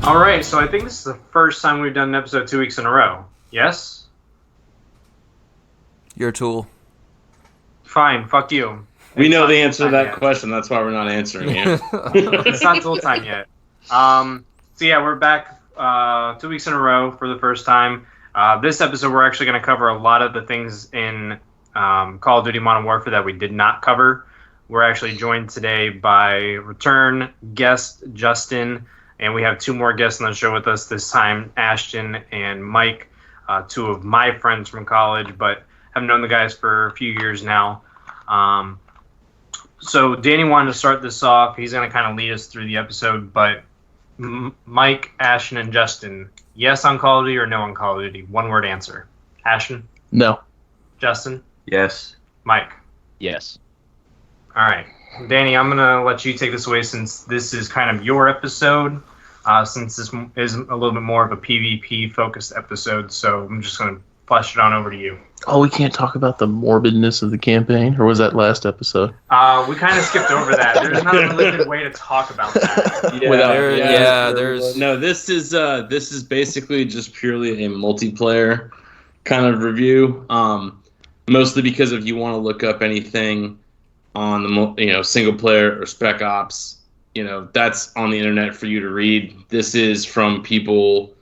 All right, so I think this is the first time we've done an episode 2 weeks in a row. Yes? You're a tool. Fine, fuck you. We know the answer to that question. That's why we're not answering it. It's not tool time yet. So yeah, we're back 2 weeks in a row for the first time. This episode, we're actually going to cover a lot of the things in Call of Duty Modern Warfare that we did not cover. We're actually joined today by return guest Justin, and we have 2 more guests on the show with us this time, Ashton and Mike, 2 of my friends from college, but have known the guys for a few years now. So Danny wanted to start this off. He's going to kind of lead us through the episode, but Mike, Ashton, and Justin, yes on Call of Duty or no on Call of Duty? One-word answer. Ashton? No. Justin? Yes. Mike? Yes. All right. Danny, I'm going to let you take this away since this is kind of your episode, since this is a little bit more of a PvP-focused episode, so I'm just going to flush it on over to you. Oh, we can't talk about the morbidness of the campaign? Or was that last episode? We kind of skipped over that. There's not a really good way to talk about that. There's... No, this is basically just purely a multiplayer kind of review. Mostly because if you want to look up anything on the single player or Spec Ops, that's on the internet for you to read. This is from people,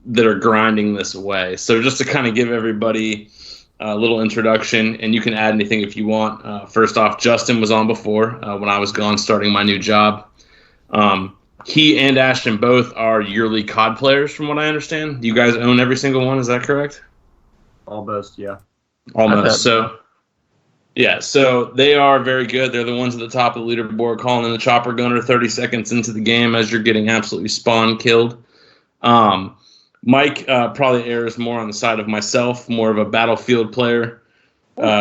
that are grinding this away. So just to kind of give everybody a little introduction, and you can add anything if you want. First off, Justin was on before when I was gone starting my new job. He and Ashton both are yearly COD players from what I understand. You guys own every single one, is that correct? Almost, yeah. Almost. So they are very good. They're the ones at the top of the leaderboard calling in the chopper gunner 30 seconds into the game as you're getting absolutely spawn killed. Mike probably errs more on the side of myself, more of a Battlefield player.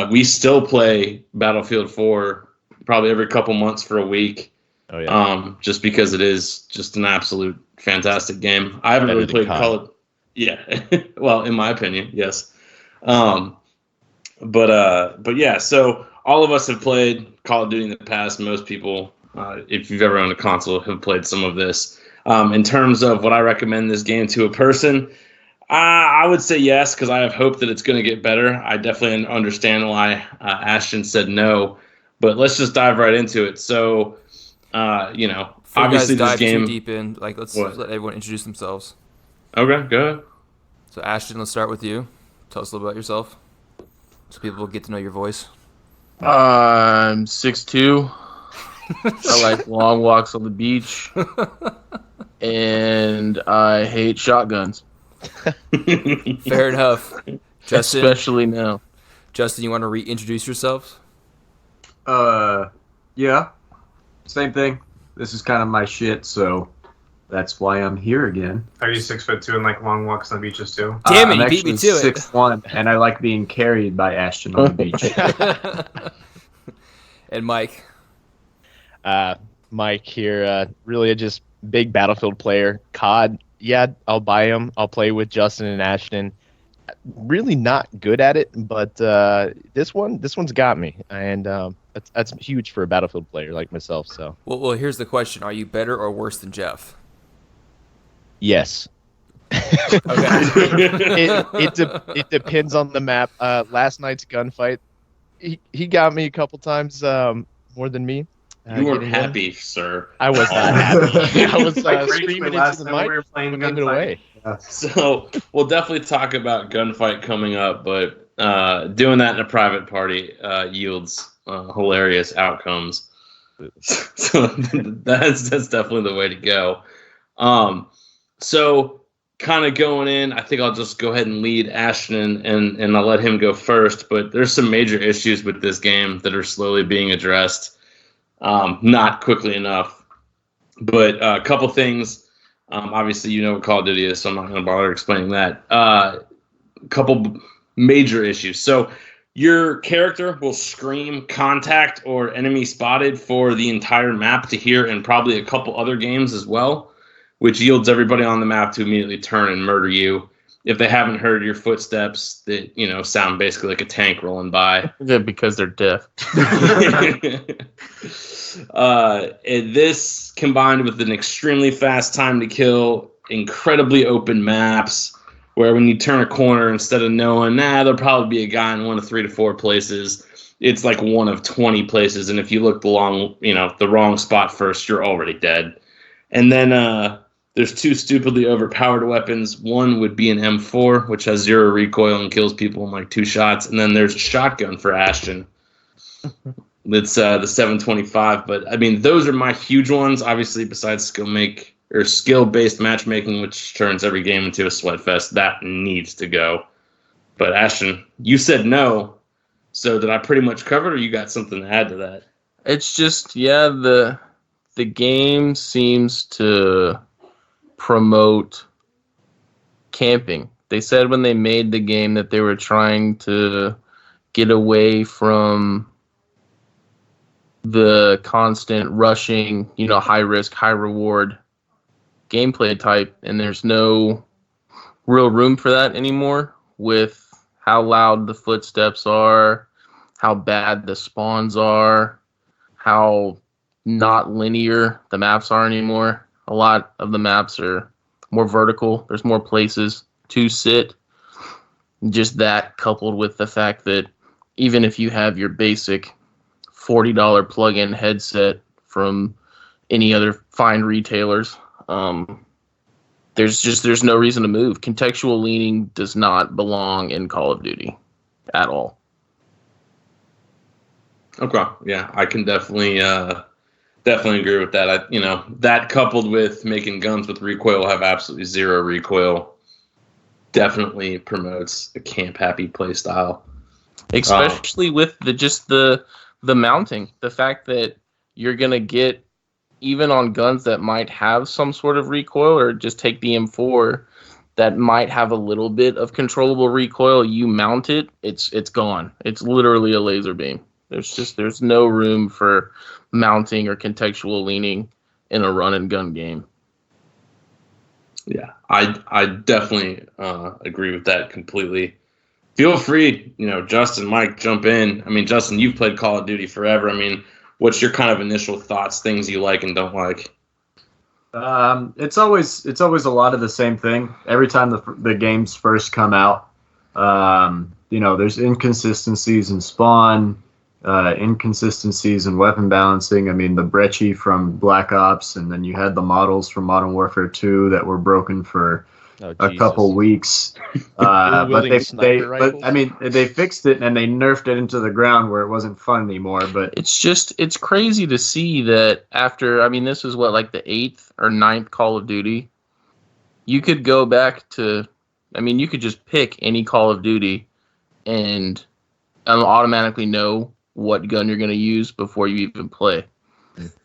We still play Battlefield 4 probably every couple months for a week. Oh, yeah. Just because it is just an absolute fantastic game. I haven't really played Call of... Yeah. Well, in my opinion, yes. But yeah, so all of us have played Call of Duty in the past. Most people, if you've ever owned a console, have played some of this. In terms of what I recommend this game to a person, I would say yes, because I have hope that it's going to get better. I definitely understand why Ashton said no, but let's just dive right into it. So, obviously this game... too deep in, let's let everyone introduce themselves. Okay, go ahead. So Ashton, let's start with you. Tell us a little about yourself, so people will get to know your voice. I'm 6'2". I like long walks on the beach. And I hate shotguns. Fair enough. Justin, especially now. Justin, you want to reintroduce yourself? Yeah. Same thing. This is kind of my shit, so that's why I'm here again. Are you 6'2" and like long walks on the beaches too? Damn it, you beat me to it. 6'1", and I like being carried by Ashton on the beach. And Mike? Mike here, really just big Battlefield player. COD, yeah, I'll buy them. I'll play with Justin and Ashton. Really not good at it, but this one's got me, and that's huge for a Battlefield player like myself. So, well, here's the question: are you better or worse than Jeff? Yes. Okay. It depends on the map. Last night's gunfight, he got me a couple times more than me. You weren't happy, sir. I was not happy. I was screaming into the mic, we were playing giving it away. So we'll definitely talk about gunfight coming up, but doing that in a private party yields hilarious outcomes. So that's definitely the way to go. So kind of going in, I think I'll just go ahead and lead Ashton and I'll let him go first. But there's some major issues with this game that are slowly being addressed. Not quickly enough, but a couple things. Obviously, you know what Call of Duty is, so I'm not going to bother explaining that. A couple major issues. So your character will scream contact or enemy spotted for the entire map to hear, and probably a couple other games as well, which yields everybody on the map to immediately turn and murder you. if they haven't heard your footsteps that, sound basically like a tank rolling by. Yeah, because they're deaf. And this combined with an extremely fast time to kill, incredibly open maps, where when you turn a corner, instead of knowing, there'll probably be a guy in one of 3 to 4 places, it's like one of 20 places. And if you look the wrong spot first, you're already dead. And then there's 2 stupidly overpowered weapons. One would be an M4, which has 0 recoil and kills people in like 2 shots. And then there's a shotgun for Ashton. It's the 725. But I mean, those are my huge ones. Obviously, besides skill-based matchmaking, which turns every game into a sweat fest, that needs to go. But Ashton, you said no. So did I pretty much cover it, or you got something to add to that? It's just, the game seems to promote camping. They said when they made the game that they were trying to get away from the constant rushing, high risk, high reward gameplay type, and there's no real room for that anymore with how loud the footsteps are, how bad the spawns are, how not linear the maps are anymore. A lot of the maps are more vertical. There's more places to sit. Just that coupled with the fact that even if you have your basic $40 plug-in headset from any other fine retailers, there's no reason to move. Contextual leaning does not belong in Call of Duty at all. Okay, yeah, I can definitely agree with that. That coupled with making guns with recoil have absolutely 0 recoil definitely promotes a camp happy play style. Especially with the mounting, the fact that you're gonna get, even on guns that might have some sort of recoil, or just take the M4 that might have a little bit of controllable recoil, you mount it, it's gone. It's literally a laser beam. There's no room for mounting or contextual leaning in a run and gun game. Yeah, I definitely agree with that completely. Feel free, Justin, Mike, jump in. I mean, Justin, you've played Call of Duty forever. I mean, what's your kind of initial thoughts, things you like and don't like? It's always a lot of the same thing. Every time the games first come out, there's inconsistencies in spawn, inconsistencies in weapon balancing. I mean, the Brecci from Black Ops, and then you had the models from Modern Warfare 2 that were broken for a couple weeks. But they fixed it and they nerfed it into the ground where it wasn't fun anymore. But it's crazy to see that after, this is like the 8th or 9th Call of Duty. You could go back to, you could just pick any Call of Duty and automatically know what gun you're going to use before you even play.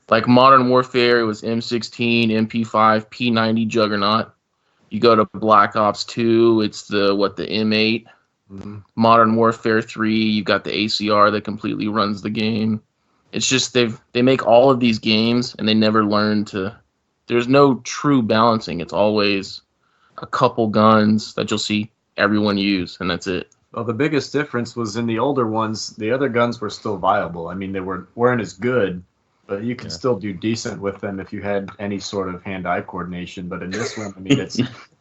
Like Modern Warfare, it was M16, MP5, P90 Juggernaut. You go to Black Ops 2, it's the M8. Mm-hmm. Modern Warfare 3, you got the ACR that completely runs the game. It's just they make all of these games and they never learn to. There's no true balancing. It's always a couple guns that you'll see everyone use, and that's it. Well, the biggest difference was in the older ones, the other guns were still viable. They weren't as good, but you could still do decent with them if you had any sort of hand-eye coordination. But in this one,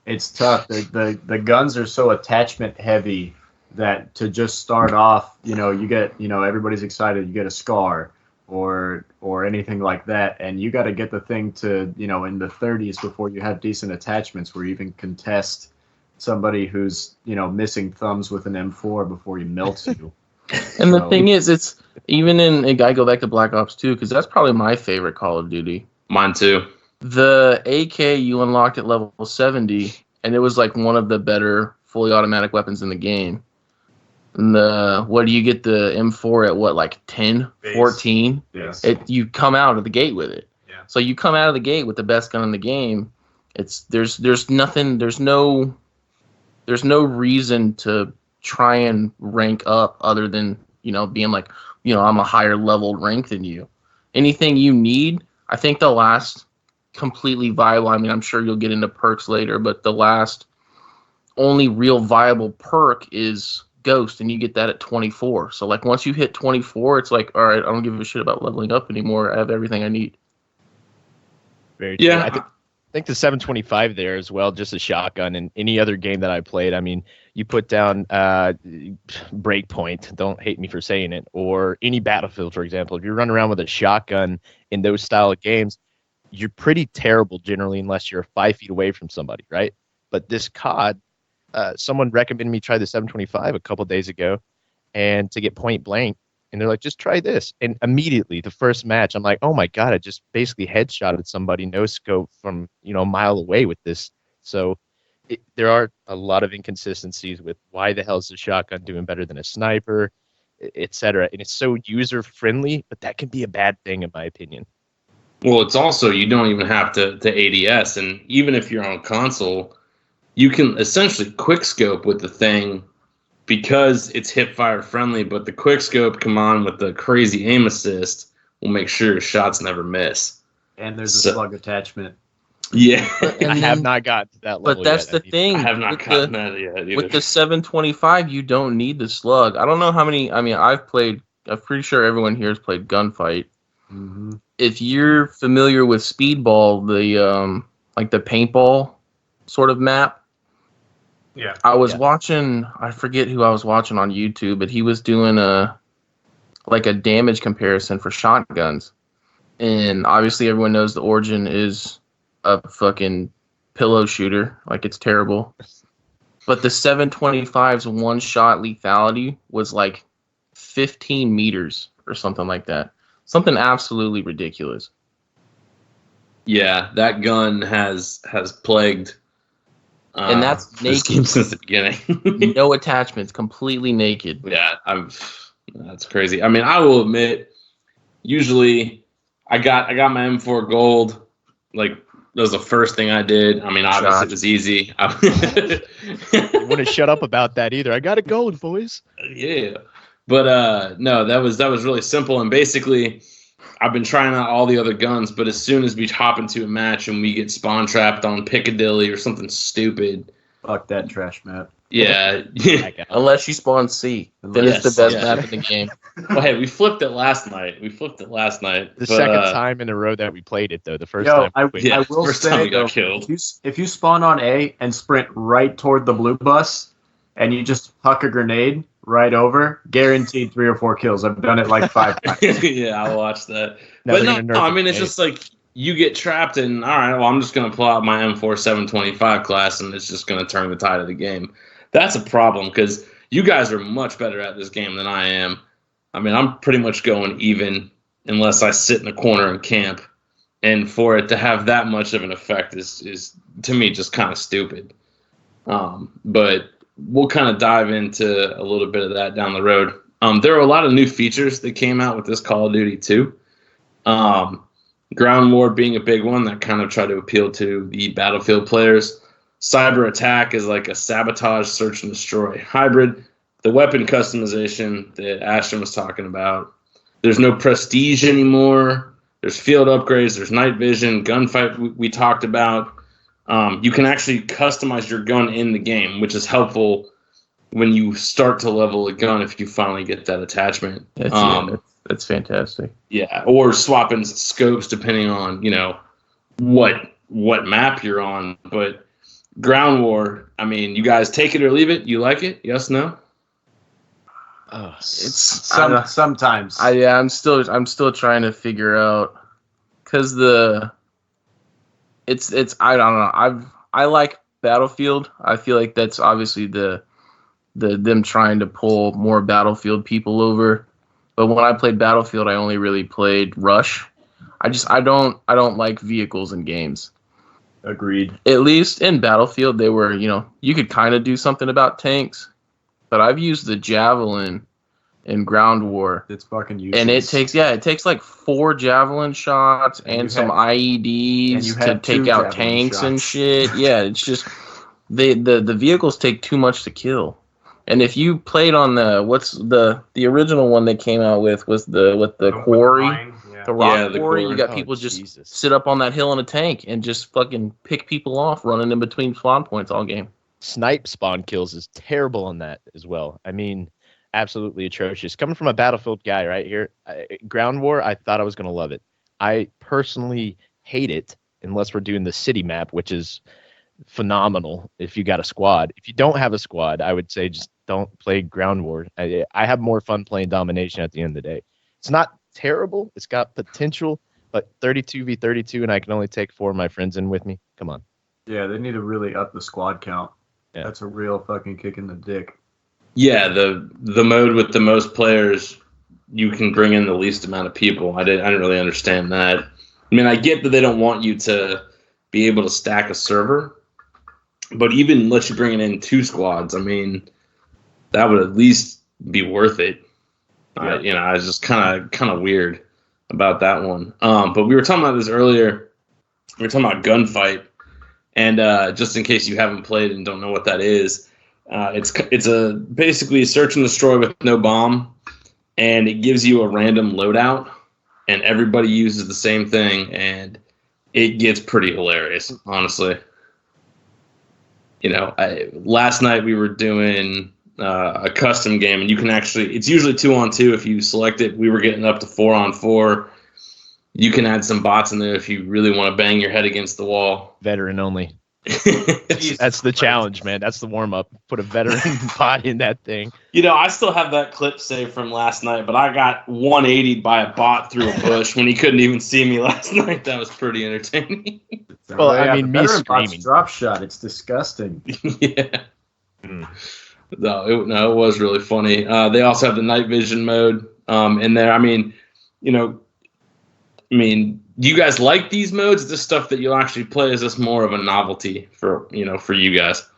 it's tough. The guns are so attachment heavy that to just start off, you get, everybody's excited, you get a SCAR or anything like that, and you got to get the thing to, in the 30s before you have decent attachments where you even contest somebody who's, missing thumbs with an M4 before he melts you. And the thing is, it's even I go back to Black Ops 2 because that's probably my favorite Call of Duty. Mine too. The AK you unlocked at level 70, and it was like one of the better fully automatic weapons in the game. And what do you get the M4 at, like 10, Base. 14? Yes. You come out of the gate with it. Yeah. So you come out of the gate with the best gun in the game. There's no reason to try and rank up other than, being like, I'm a higher level rank than you. Anything you need, I think the last completely viable, I'm sure you'll get into perks later, but the last only real viable perk is Ghost, and you get that at 24. So like once you hit 24, it's like, all right, I don't give a shit about leveling up anymore. I have everything I need. Very true. Yeah. I think the 725 there as well, just a shotgun. And any other game that I played, I mean, you put down Breakpoint, don't hate me for saying it, or any Battlefield, for example. If you run around with a shotgun in those style of games, you're pretty terrible generally unless you're 5 feet away from somebody, right? But this COD, someone recommended me try the 725 a couple days ago and to get point blank. And they're like, just try this. And immediately, the first match, I'm like, oh my God, I just basically headshotted somebody, no scope from, a mile away with this. So there are a lot of inconsistencies with why the hell is the shotgun doing better than a sniper, et cetera. And it's so user friendly, but that can be a bad thing in my opinion. Well, it's also, you don't even have to ADS. And even if you're on console, you can essentially quick scope with the thing because it's hip fire friendly, but the quick scope come on with the crazy aim assist will make sure your shots never miss. And there's a slug attachment. Yeah. I have not gotten to that level But that's yet. the thing. I have not gotten that yet either. With the 725, you don't need the slug. I don't know how many. I mean, I'm pretty sure everyone here has played Gunfight. Mm-hmm. If you're familiar with Speedball, the like the paintball sort of map, Yeah. I was watching, I forget who I was watching on YouTube, but he was doing a damage comparison for shotguns. And obviously everyone knows the Origin is a fucking pillow shooter. Like, it's terrible. But the 725's one-shot lethality was like 15 meters or something like that. Something absolutely ridiculous. Yeah, that gun has plagued and that's this game naked. since the beginning. No attachments, completely naked. Yeah, that's crazy. I mean, I will admit, usually I got my M4 gold. Like, that was the first thing I did. I mean, obviously it was easy. You wouldn't shut up about that either. I got it going, boys. Yeah, but no, that was really simple. And basically, I've been trying out all the other guns, but as soon as we hop into a match and we get spawn trapped on Piccadilly or something stupid, Fuck that trash map. yeah. Unless you spawn C. Then it's the best map in the game. Well, hey, we flipped it last night. The second time in a row that we played it, though. The first Yo, time. I will first time say, we got though, killed. if you spawn on A and sprint right toward the blue bus, and you just huck a grenade right over, guaranteed 3 or 4 kills. I've done it like 5 times. Yeah, I watched that. Now But they're no, gonna nerf I mean, it's it. just like you get trapped and, all right, well, I'm just going to pull out my M4 725 class and it's just going to turn the tide of the game. That's a problem because you guys are much better at this game than I am. I mean, I'm pretty much going even unless I sit in a corner and camp. And for it to have that much of an effect is to me, just kind of stupid. But we'll kind of dive into a little bit of that down the road. There are a lot of new features that came out with this Call of Duty 2. Ground war being a big one that kind of tried to appeal to the Battlefield players. Cyber attack is like a sabotage, search, and destroy hybrid. The weapon customization that Ashton was talking about. There's no prestige anymore. There's field upgrades. There's night vision. Gunfight we talked about. You can actually customize your gun in the game, which is helpful when you start to level a gun if you finally get that attachment. That's fantastic. Yeah, or swapping scopes depending on, what map you're on. But Ground War, I mean, you guys take it or leave it. You like it? Yes, no? Sometimes. I'm still trying to figure out because it's I don't know. I like Battlefield. I feel like that's obviously the them trying to pull more Battlefield people over. But when I played Battlefield, I only really played Rush. I don't like vehicles in games. Agreed. At least in Battlefield, they were, you could kind of do something about tanks. But I've used the Javelin in Ground War. It's fucking useless. And it takes like 4 Javelin shots and some IEDs to take out tanks and shit. Yeah, it's just the vehicles take too much to kill. And if you played on the original one they came out with was the quarry, the rock quarry, you got people sit up on that hill in a tank and just fucking pick people off running in between spawn points all game. Snipe spawn kills is terrible on that as well. I mean, absolutely atrocious. Coming from a Battlefield guy right here, Ground War, I thought I was going to love it. I personally hate it unless we're doing the city map, which is phenomenal if you got a squad. If you don't have a squad, I would say just don't play Ground War. I have more fun playing Domination at the end of the day. It's not terrible. It's got potential, but 32v32, and I can only take 4 of my friends in with me. Come on. Yeah, they need to really up the squad count. Yeah. That's a real fucking kick in the dick. Yeah, the mode with the most players, you can bring in the least amount of people. I didn't really understand that. I mean, I get that they don't want you to be able to stack a server, but even let you bring in 2 squads. I mean, that would at least be worth it. Yeah. I was just kind of weird about that one. But we were talking about this earlier. We were talking about gunfight, and just in case you haven't played and don't know what that is, it's a basically search and destroy with no bomb, and it gives you a random loadout, and everybody uses the same thing, and it gets pretty hilarious, honestly. Last night we were doing a custom game, and you can actually, it's usually 2-on-2 if you select it. We were getting up to 4-on-4. You can add some bots in there if you really want to bang your head against the wall. Veteran only. That's the challenge, man. That's the warm-up. Put a veteran bot in that thing. I still have that clip saved from last night, but I got 180'd by a bot through a bush when he couldn't even see me last night. That was pretty entertaining. Well, I mean, me veteran bot's screaming. drop shot. It's disgusting. Yeah. No, it was really funny. They also have the night vision mode in there. I mean, do you guys like these modes? Is this stuff that you'll actually play? Is this more of a novelty for you guys?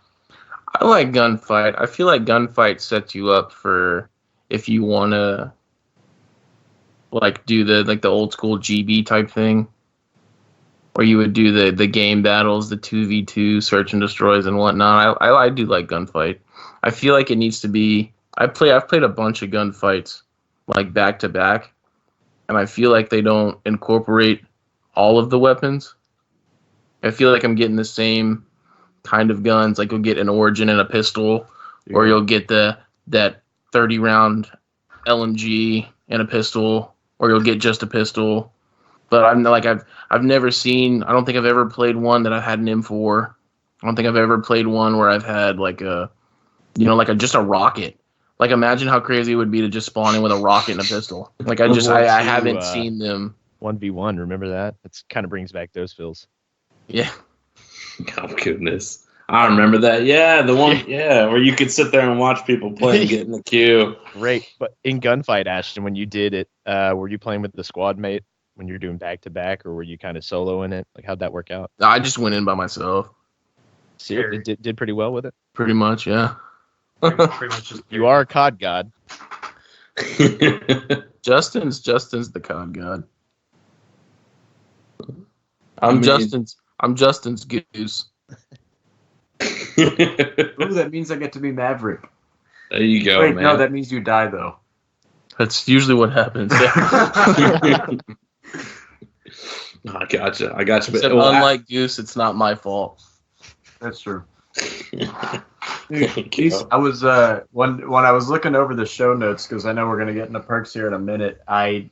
I like gunfight. I feel like gunfight sets you up for if you want to do the old school GB type thing, where you would do the game battles, the 2v2 search and destroys and whatnot. I do like gunfight. I feel like it needs to be. I've played a bunch of gunfights back to back, and I feel like they don't incorporate all of the weapons. I feel like I'm getting the same kind of guns. Like you'll get an Origin and a pistol, or you'll get that 30-round LMG and a pistol, or you'll get just a pistol. But I've never seen. I don't think I've ever played one that I've had an M4. I don't think I've ever played one where I've had just a rocket. Like imagine how crazy it would be to just spawn in with a rocket and a pistol. I haven't seen them. 1v1, remember that? That kind of brings back those feels. Yeah. Oh goodness, I remember that. Yeah, the one. Yeah, where you could sit there and watch people play and get in the queue. Great, but in gunfight, Ashton, when you did it, were you playing with the squad mate when you're doing back to back, or were you kind of solo in it? Like how'd that work out? I just went in by myself. Seriously, did pretty well with it. Pretty much, yeah. Pretty much just You are a COD god. Justin's the COD god. I'm Justin's goose. Ooh, that means I get to be Maverick. There you go, Wait, man. no, that means you die though. That's usually what happens. I gotcha. Except unlike Goose, it's not my fault. That's true. Thank you. I was when I was looking over the show notes, because I know we're gonna get into perks here in a minute. I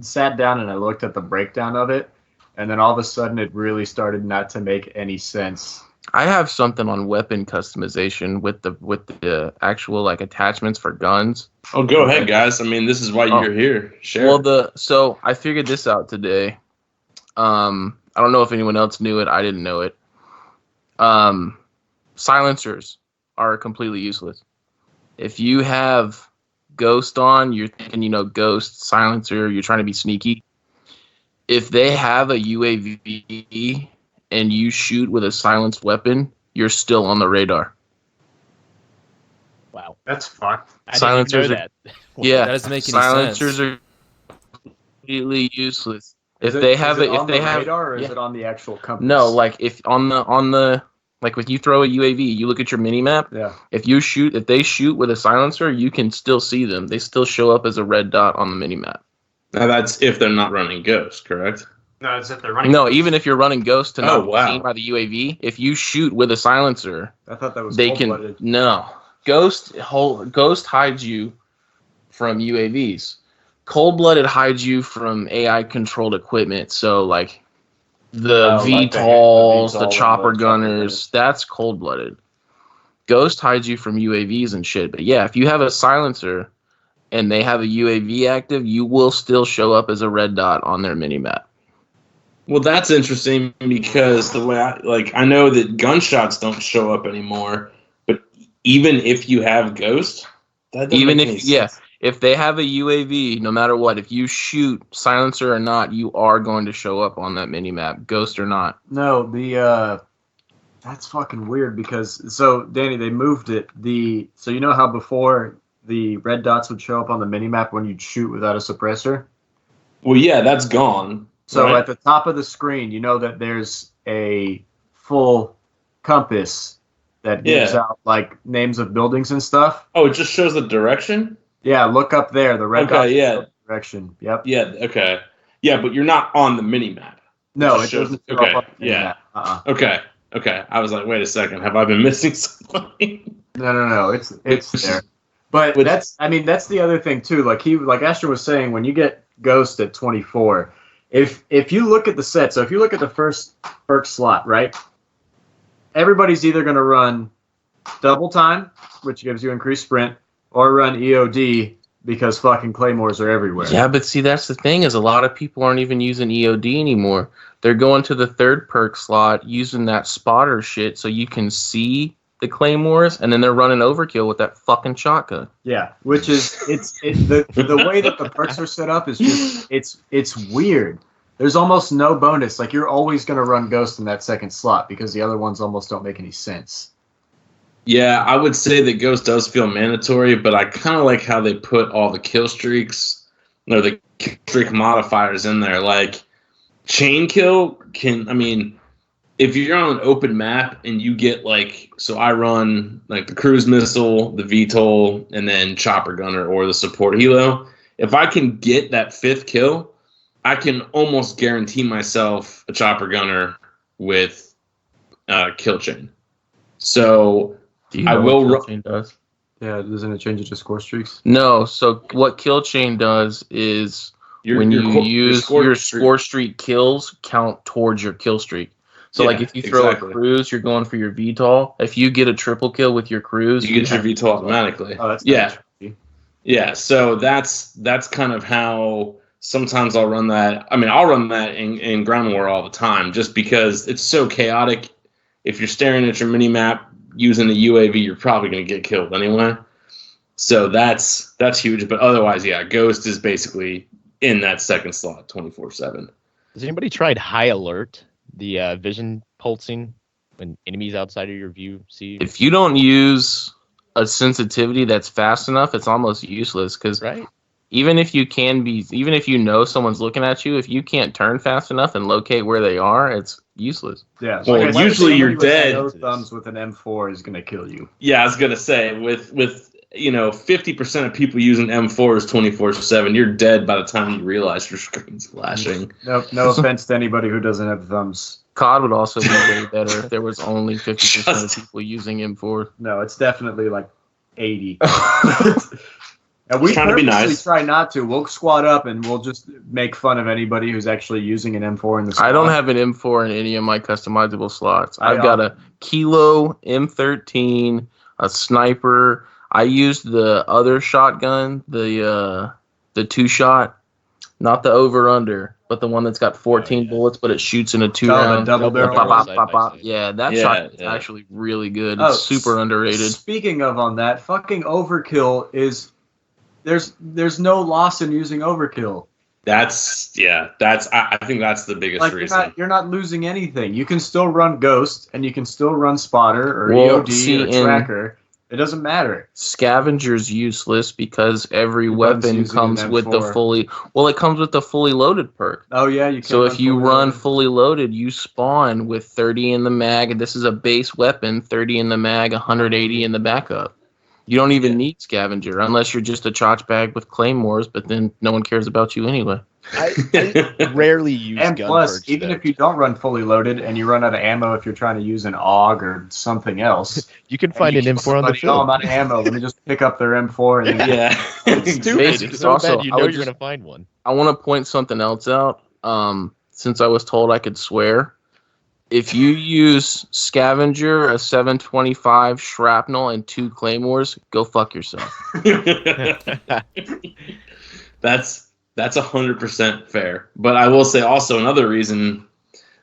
sat down and I looked at the breakdown of it, and then all of a sudden it really started not to make any sense. I have something on weapon customization with the actual attachments for guns. Oh, go ahead, guys. I mean, this is why you're here. Share. Well, so I figured this out today. I don't know if anyone else knew it. I didn't know it. Silencers are completely useless. If you have Ghost on, you're thinking, Ghost, silencer, you're trying to be sneaky. If they have a UAV and you shoot with a silenced weapon, you're still on the radar. Wow. That's fucked. Silencers that. Yeah, That doesn't make any silencers sense. are completely useless. Is If they it have on the radar, or is yeah. it on the actual compass? No, if on the when you throw a UAV, you look at your mini map. Yeah. If they shoot with a silencer, you can still see them. They still show up as a red dot on the mini map. Now that's if they're not running Ghost, correct? That's if they're running. No, even if you're running Ghost to not Oh, wow. be seen by the UAV, if you shoot with a silencer, I thought that was they cold-blooded. can no. Ghost hides you from UAVs. Cold-blooded hides you from AI controlled equipment. So like the Oh, like the VTOLs, VTOL the and chopper the gunners, that's cold-blooded. Ghost hides you from UAVs and shit. But yeah, if you have a silencer and they have a UAV active, you will still show up as a red dot on their minimap. Well, that's interesting because the way I know that gunshots don't show up anymore, but even if you have Ghost, that doesn't Even make if any sense. if they have a UAV, no matter what, if you shoot silencer or not, you are going to show up on that minimap, Ghost or not. No, that's fucking weird because so Danny, they moved it. So you know how before the red dots would show up on the minimap when you'd shoot without a suppressor? Well, yeah, that's gone. So right? at the top of the screen, you know that there's a full compass that gives out like names of buildings and stuff. Oh, it just shows the direction? Yeah, look up there. The red Okay, dots yeah. show the direction. Yep. Yeah, okay. Yeah, but you're not on the minimap. No, just it doesn't show okay, up on the yeah. minimap. Okay. I was like, wait a second, have I been missing something? No. It's there. But Which- that's the other thing too. Like Ashton was saying, when you get Ghost at 24, if you look at the set, so if you look at the first perk slot, right? Everybody's either going to run double time, which gives you increased sprint, or run EOD because fucking claymores are everywhere. Yeah, but see, that's the thing is a lot of people aren't even using EOD anymore. They're going to the third perk slot using that spotter shit so you can see the claymores, and then they're running overkill with that fucking shotgun. Yeah, which is the way that the perks are set up is just it's weird. There's almost no bonus. Like you're always going to run Ghost in that second slot because the other ones almost don't make any sense. Yeah, I would say that Ghost does feel mandatory, but I kind of like how they put all the kill streaks or the kill streak modifiers in there. Like chain kill if you're on an open map and you get so I run like the cruise missile, the VTOL, and then chopper gunner or the support helo. If I can get that fifth kill, I can almost guarantee myself a chopper gunner with kill chain. So Do you I know will what ru- kill chain does? Yeah, doesn't it change it to score streaks? No, so what kill chain does is when you use your score streak kills count towards your kill streak. So Yeah, like if you throw exactly. a cruise, you're going for your VTOL. If you get a triple kill with your cruise, you get your VTOL automatically. Oh, that's Yeah. kinda tricky. Yeah, so that's kind of how sometimes I'll run that. I mean, I'll run that in Ground War all the time just because it's so chaotic. If you're staring at your mini map using the UAV, you're probably going to get killed anyway. So that's huge. But otherwise, yeah, Ghost is basically in that second slot 24/7. Has anybody tried High Alert, the vision pulsing when enemies outside of your view see you? if you don't use a sensitivity that's fast enough, it's almost useless because Right? even if you know someone's looking at you, if you can't turn fast enough and locate where they are, it's useless. Yeah. Well, like I said, usually you're somebody with dead. No thumbs with an M4 is going to kill you. Yeah, I was gonna say with 50% of people using M4s 24/7, you're dead by the time you realize your screen's flashing. No offense to anybody who doesn't have thumbs. COD would also be way better if there was only 50% of people using M4. No, it's definitely like 80. And we Trying to be purposely nice. try not to. We'll squad up and we'll just make fun of anybody who's actually using an M4 in the squad. I don't have an M4 in any of my customizable slots. I I've got a Kilo, M13, a sniper. I used the other shotgun, the two-shot, not the over-under, but the one that's got 14 bullets, but it shoots in a two-round. double barrel Pop, pop, side pop, by pop. side. Yeah, that Yeah, shotgun's yeah. actually really good. Oh, It's super underrated. Speaking of on that, fucking overkill is there's no loss in using overkill. I think that's the biggest Like reason. you're not losing anything. You can still run Ghost and you can still run Spotter or Well, EOD see, or in- Tracker. It doesn't matter. Scavenger's useless because every Your gun's weapon using comes an with the M4. it comes with the fully loaded perk. Oh yeah, you can. So if you fully run loaded. fully loaded, you spawn with 30 in the mag, and this is a base weapon, 30 in the mag, 180 in the backup. You don't even need scavenger unless you're just a chotch bag with claymores, but then no one cares about you anyway. I rarely use And gun plus, perks, even though. if you don't run fully loaded and you run out of ammo if you're trying to use an AUG or something else, You can find an and you M4 on the somebody, oh, I'm field. out of ammo. Let me just pick up their M4 and then Yeah. It's stupid. Basically, It's so also, bad. You I know would you're just- gonna find one. I want to point something else out. Since I was told I could swear, if you use scavenger, a 725 shrapnel, and 2 claymores, go fuck yourself. That's 100% fair. But I will say also another reason.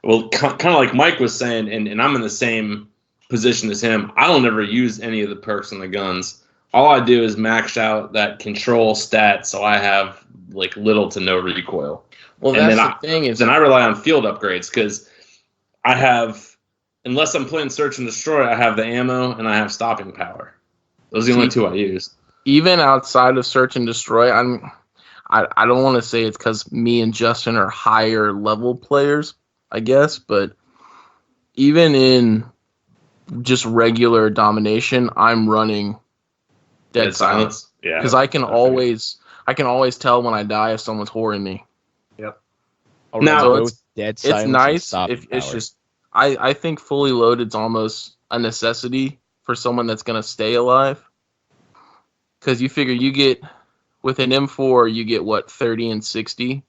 Well, kind of like Mike was saying, and I'm in the same position as him. I don't ever use any of the perks on the guns. All I do is max out that control stat, so I have like little to no recoil. Well, And that's then the thing is, Then I rely on field upgrades because I have, unless I'm playing search and destroy, I have the ammo and I have stopping power. Those are the only two I use. even outside of search and destroy, I don't want to say it's because me and Justin are higher level players, I guess, but even in just regular domination, I'm running dead silence Yeah. because I can always tell when I die if someone's whoring me. I'll Now, run so both dead It's silence and nice stopping if it's power. just I think fully loaded's almost a necessity for someone that's gonna stay alive. Because you figure you get with an M4, you get what 30 and 60.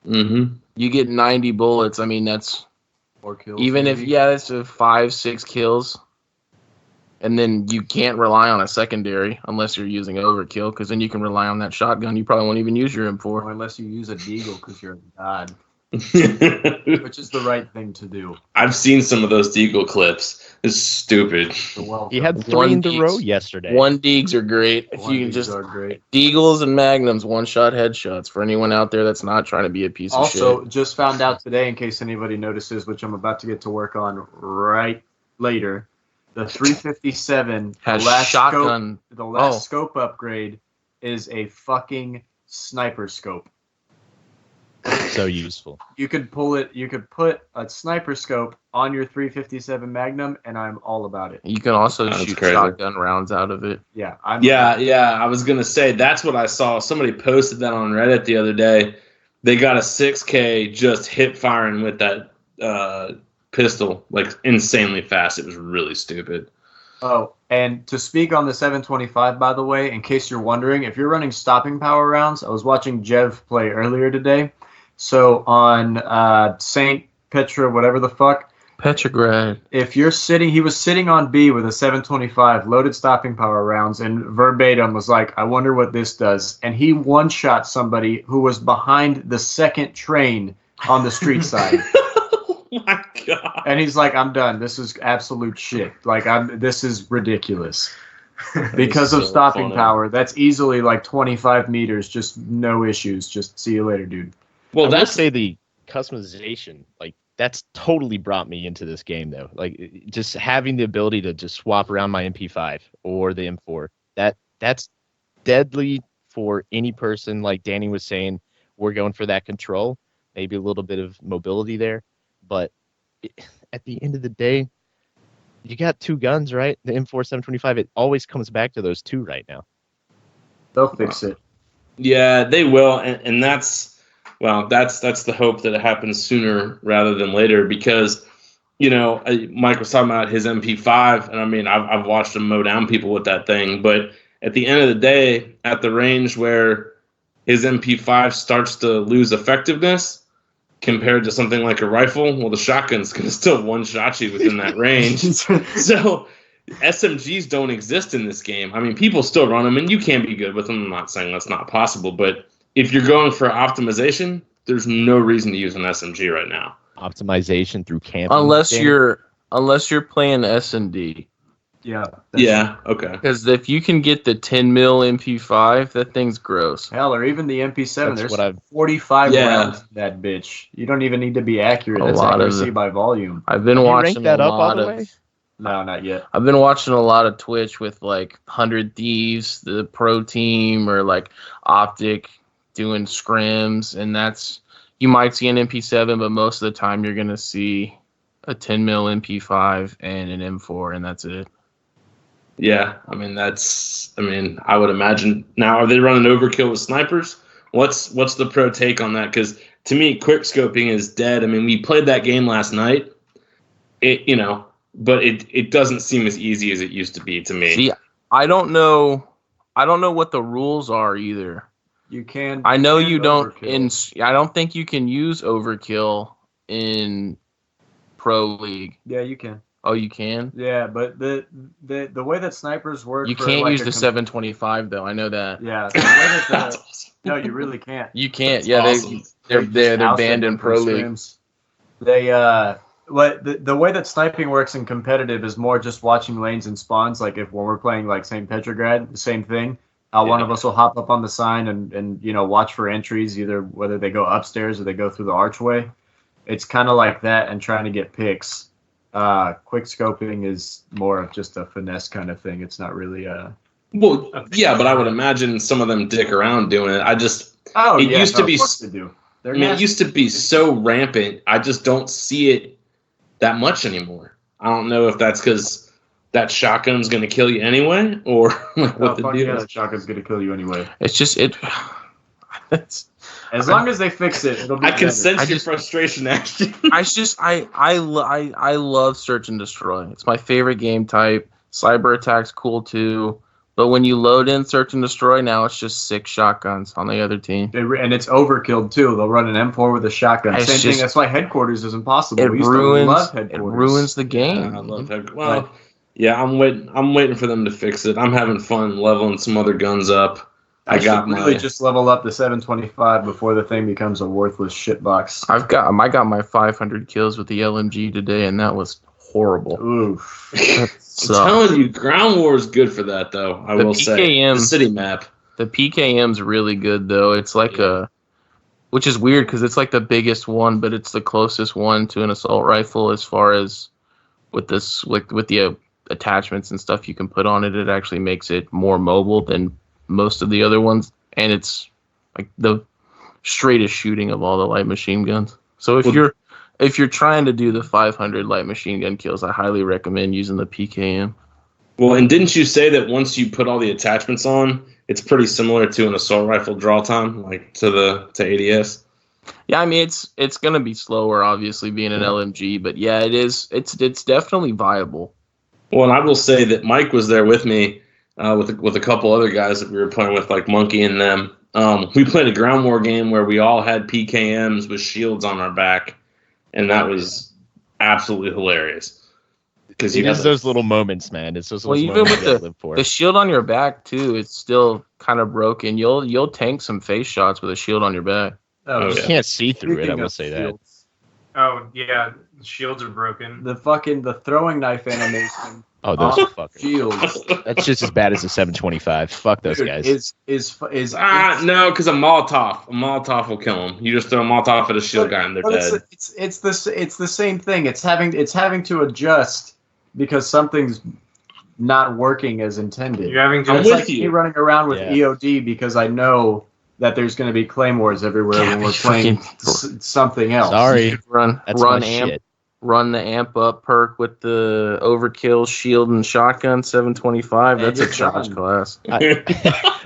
Mm-hmm. You get 90 bullets. I mean that's 4 kills. even if maybe. that's a 5-6 kills, and then you can't rely on a secondary unless you're using overkill. Because then you can rely on that shotgun. You probably won't even use your M4. Or unless you use a deagle because you're a god, which is the right thing to do. I've seen some of those Deagle clips. It's stupid. So welcome. He had 3 One in a row Deeks. yesterday. One Deegs are great. If One you can these just are great. Deagles and Magnums, one-shot headshots for anyone out there that's not trying to be a piece of Also, shit. just found out today, in case anybody notices, which I'm about to get to work on right later, the 357 Has the last shotgun. Scope, the last Oh. scope upgrade is a fucking sniper scope. So useful. You could pull it. You could put a sniper scope on your 357 Magnum, and I'm all about it. You can also That's shoot crazy. shotgun rounds out of it. Yeah, I'm. Yeah. I was gonna say that's what I saw. Somebody posted that on Reddit the other day. They got a 6K just hip firing with that pistol like insanely fast. It was really stupid. Oh, and to speak on the 725, by the way, in case you're wondering, if you're running stopping power rounds, I was watching Jev play earlier today. So on St. Petra, whatever the fuck, Petrograd. if you're sitting, he was sitting on B with a 725 loaded stopping power rounds, and verbatim was like, I wonder what this does. And he one-shot somebody who was behind the second train on the street side. Oh my god. And he's like, I'm done. This is absolute shit. Like, this is ridiculous. Because of So stopping funny. power, that's easily like 25 meters, just no issues. Just see you later, dude. Well, I will that's say the customization, like that's totally brought me into this game though. Like just having the ability to just swap around my MP5 or the M4. That's deadly for any person. Like Danny was saying, we're going for that control, maybe a little bit of mobility there, but at the end of the day, you got 2 guns, right? The M4 725. It always comes back to those 2 right now. They'll fix it. Yeah, they will, and that's the hope that it happens sooner rather than later because, Mike was talking about his MP5, and I mean I've watched him mow down people with that thing, but at the end of the day, at the range where his MP5 starts to lose effectiveness compared to something like a rifle, well, the shotgun's gonna still one-shot you within that range. So SMGs don't exist in this game. I mean, people still run them, and you can be good with them. I'm not saying that's not possible, but if you're going for optimization, there's no reason to use an SMG right now. Optimization through camping. Unless Danny? you're playing S&D. Yeah. Yeah, okay. Because if you can get the 10 mil MP5, that thing's gross. Hell, or even the MP7. That's There's what I've- 45 Yeah. rounds in that bitch. You don't even need to be accurate. A That's lot of accuracy it. by volume. I've been Have you watching ranked that a up all lot the of. way? No, not yet. I've been watching a lot of Twitch with like 100 Thieves, the pro team, or like Optic doing scrims, and you might see an MP7, but most of the time you're gonna see a 10 mil MP5 and an M4, and that's it. Yeah, I mean I would imagine. Now, are they running overkill with snipers? What's the pro take on that? Because to me, quick scoping is dead. I mean, we played that game last night. But it doesn't seem as easy as it used to be to me. See, I don't know what the rules are either. You can. I know you don't. overkill. I don't think you can use overkill in Pro League. Yeah, you can. Oh, you can. Yeah, but the way that snipers work. You for, can't like, use the 725 though. I know that. Yeah. The way that That's awesome. no, you really can't. You can't. That's yeah, awesome. they're just oust banned them in from Pro League. streams. They the way that sniping works in competitive is more just watching lanes and spawns. Like when we're playing like St. Petrograd, the same thing. One of us will hop up on the sign and watch for entries, either whether they go upstairs or they go through the archway. It's kind of like that, and trying to get picks. Quick scoping is more of just a finesse kind of thing. It's not really Well, yeah, but I would imagine some of them dick around doing it. It used to be. Of course they do. It used to be so rampant. I just don't see it that much anymore. I don't know if that's because that shotgun's going to kill you anyway, or like what the deal yeah, is. that shotgun's gonna kill you anyway. It's just it. As long as they fix it, it'll be I can better. sense your frustration, Ashton. I love search and destroy. It's my favorite game type. Cyber attack's cool too, but when you load in search and destroy, now it's just 6 shotguns on the other team. And it's overkill too. They'll run an M4 with a shotgun. It's Same just- thing. That's why headquarters is impossible. It We used to love ruins headquarters. the game. I love that. Well, yeah, I'm waiting for them to fix it. I'm having fun leveling some other guns up. I got should really my. just level up the 725 before the thing becomes a worthless shitbox. I got my 500 kills with the LMG today, and that was horrible. Oof. I'm So telling you, Ground War is good for that, though. I The will say PKM the city map. the PKM's really good though. It's like which is weird because it's like the biggest one, but it's the closest one to an assault rifle as far as with this with the attachments and stuff you can put on it. It actually makes it more mobile than most of the other ones, and it's like the straightest shooting of all the light machine guns. So if you're trying to do the 500 light machine gun kills, I highly recommend using the PKM. Well, and didn't you say that once you put all the attachments on, it's pretty similar to an assault rifle draw time, like to ADS? Yeah, I mean it's gonna be slower, obviously being an LMG, but yeah, it is. It's definitely viable. Well, and I will say that Mike was there with me, with a couple other guys that we were playing with, like Monkey and them. We played a ground war game where we all had PKMs with shields on our back, and that was absolutely hilarious. Because It is those little moments, man. It's those Well, little even moments with you gotta live for. the shield on your back too, it's still kind of broken. You'll tank some face shots with a shield on your back. Oh, You yeah. can't see through it, I Speaking will of say that. shields, Oh yeah, shields are broken. the throwing knife animation. Oh, those off fuckers. shields. That's just as bad as the 725. Fuck those Dude, guys. is No, because a Molotov will kill them. You just throw a Molotov at a shield guy and they're but dead. it's the same thing. It's having to adjust because something's not working as intended. You're having I'm It's to. with like you. me running around with Yeah. EOD because I know that there's going to be claymores everywhere Yeah, when we're but playing fucking- something else. Sorry, Run that's run my amp shit. run the amp up perk with the overkill shield and shotgun 725. And That's a you're charge done. class.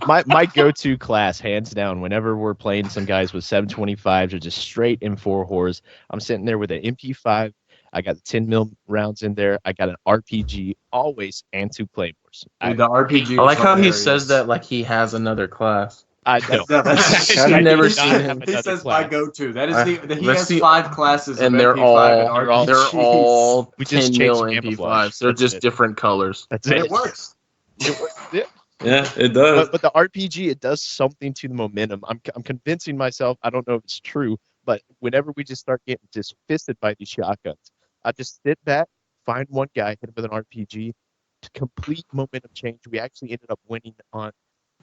My go-to class, hands down, whenever we're playing some guys with 725s or just straight M4 whores, I'm sitting there with an MP5. I got 10 mil rounds in there. I got an RPG always and 2 claymores. Dude, the RPG. I like is how he hilarious. says that like he has another class. I No, that's- I've I do never not seen have him. He another says class. my go-to. That is I- he let's has see- 5 classes And of they're MP5 and all RPGs. they're all We just 10 mil changed MP5s. camouflage. They're That's just it. different colors. That's And it. it works. Yeah, it does. But the RPG, it does something to the momentum. I'm convincing myself. I don't know if it's true, but whenever we just start getting just fisted by these shotguns, I just sit back, find one guy, hit him with an RPG, to complete momentum change. We actually ended up winning on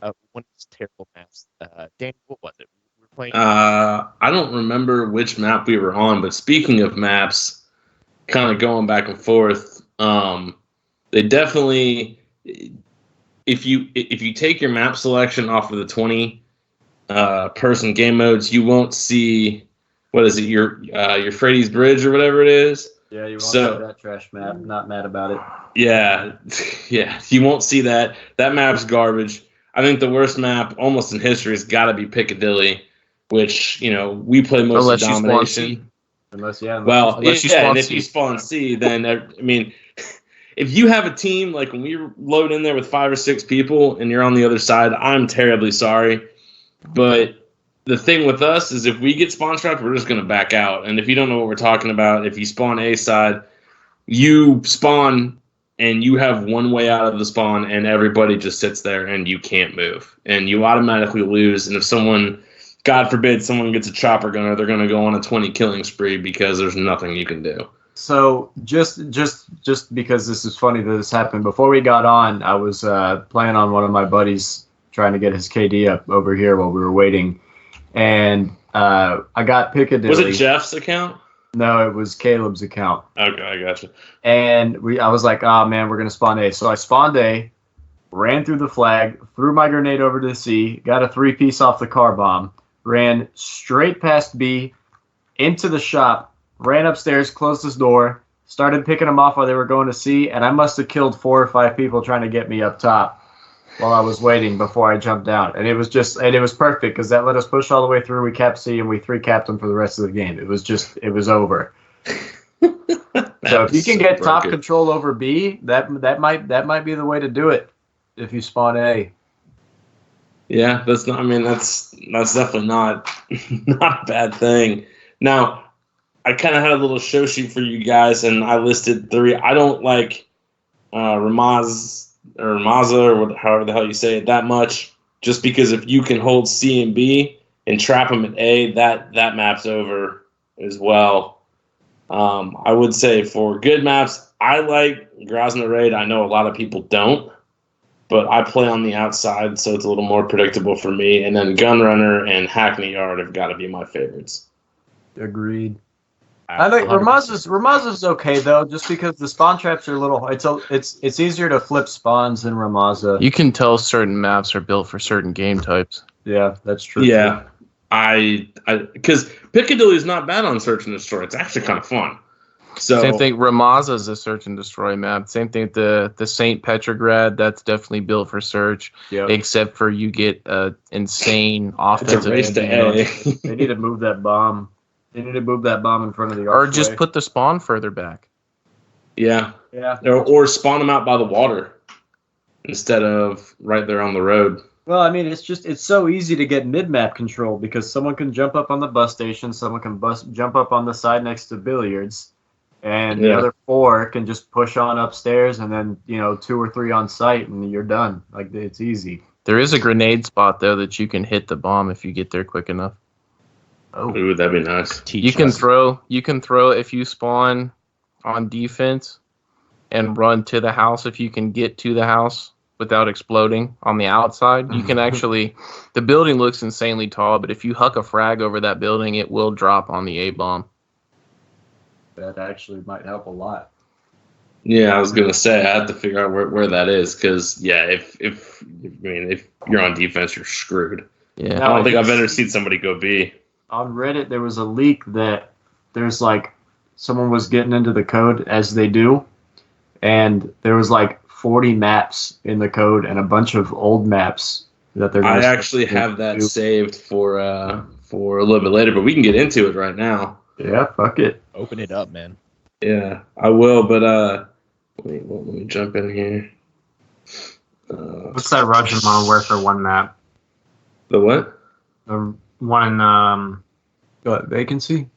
one of these terrible maps. Danny, what was it? We were playing. I don't remember which map we were on, but speaking of maps, kind of going back and forth, they definitely, if you take your map selection off of the 20 person game modes, you won't see, what is it, your Freddy's Bridge or whatever it is. Yeah, you won't So- see that trash map. Not mad about it. Yeah, yeah, you won't see that. That map's garbage. I think the worst map almost in history has got to be Piccadilly, which we play most Unless of you spawn domination. C. Unless you Well, Unless you yeah, spawn and if C. you spawn C, then I mean, if you have a team like when we load in there with 5 or 6 people and you're on the other side, I'm terribly sorry, but the thing with us is if we get spawn trapped, we're just going to back out. And if you don't know what we're talking about, if you spawn A side, you spawn and you have one way out of the spawn and everybody just sits there and you can't move. And you automatically lose. And if someone, God forbid, someone gets a chopper gunner, they're going to go on a 20 killing spree because there's nothing you can do. So just because this is funny that this happened, before we got on, I was playing on one of my buddies trying to get his KD up over here while we were waiting. And I got Piccadilly. Was it Jeff's account? No, it was Caleb's account. Okay, I gotcha. And I was like, oh man, we're gonna spawn A. So I spawned A, ran through the flag, threw my grenade over to C, got a 3-piece off the car bomb, ran straight past B, into the shop, ran upstairs, closed this door, started picking them off while they were going to C, and I must have killed 4 or 5 people trying to get me up top while I was waiting before I jumped down. And it was perfect because that let us push all the way through. We capped C and we 3-capped them for the rest of the game. It was over. So if you can get top control over B, that might be the way to do it if you spawn A. Yeah, that's not. I mean, that's definitely not not a bad thing. Now, I kind of had a little show sheet for you guys, and I listed 3. I don't like Ramaza or however the hell you say it that much. Just because if you can hold C and B and trap them at A, that map's over as well. I would say for good maps, I like Grozny Raid. I know a lot of people don't, but I play on the outside, so it's a little more predictable for me. And then Gunrunner and Hackney Yard have got to be my favorites. Agreed. I think Ramaza's okay though, just because the spawn traps are little. It's easier to flip spawns than Ramaza. You can tell certain maps are built for certain game types. Yeah, that's true. Yeah, because Piccadilly is not bad on search and destroy. It's actually kind of fun. So Same thing. Ramaza is a search and destroy map. Same thing. The Saint Petrograd, that's definitely built for search. Yeah. Except for you get insane it's offensive. a race to A. They need to move that bomb. They need to move that bomb in front of the Or archway. just put the spawn further back. Yeah, Yeah. or spawn them out by the water instead of right there on the road. Well, I mean, it's so easy to get mid-map control because someone can jump up on the bus station, someone can jump up on the side next to billiards, and the other 4 can just push on upstairs, and then 2 or 3 on site, and you're done. Like, it's easy. There is a grenade spot though that you can hit the bomb if you get there quick enough. Oh, Ooh, that'd be nice. You can throw if you spawn on defense and run to the house. If you can get to the house without exploding on the outside, you can actually. The building looks insanely tall, but if you huck a frag over that building, it will drop on the A bomb. that actually might help a lot. Yeah, I was gonna say I have to figure out where that is because if you're on defense, you're screwed. Yeah, I don't think I've ever seen somebody go B. On Reddit, there was a leak that there's someone was getting into the code as they do, and there was 40 maps in the code and a bunch of old maps that they're. I actually have that saved for a little bit later, but we can get into it right now. Yeah, fuck it. Open it up, man. Yeah, I will, but let me jump in here. What's that Roger Modern Warfare 1 map? The what? The one in What, vacancy?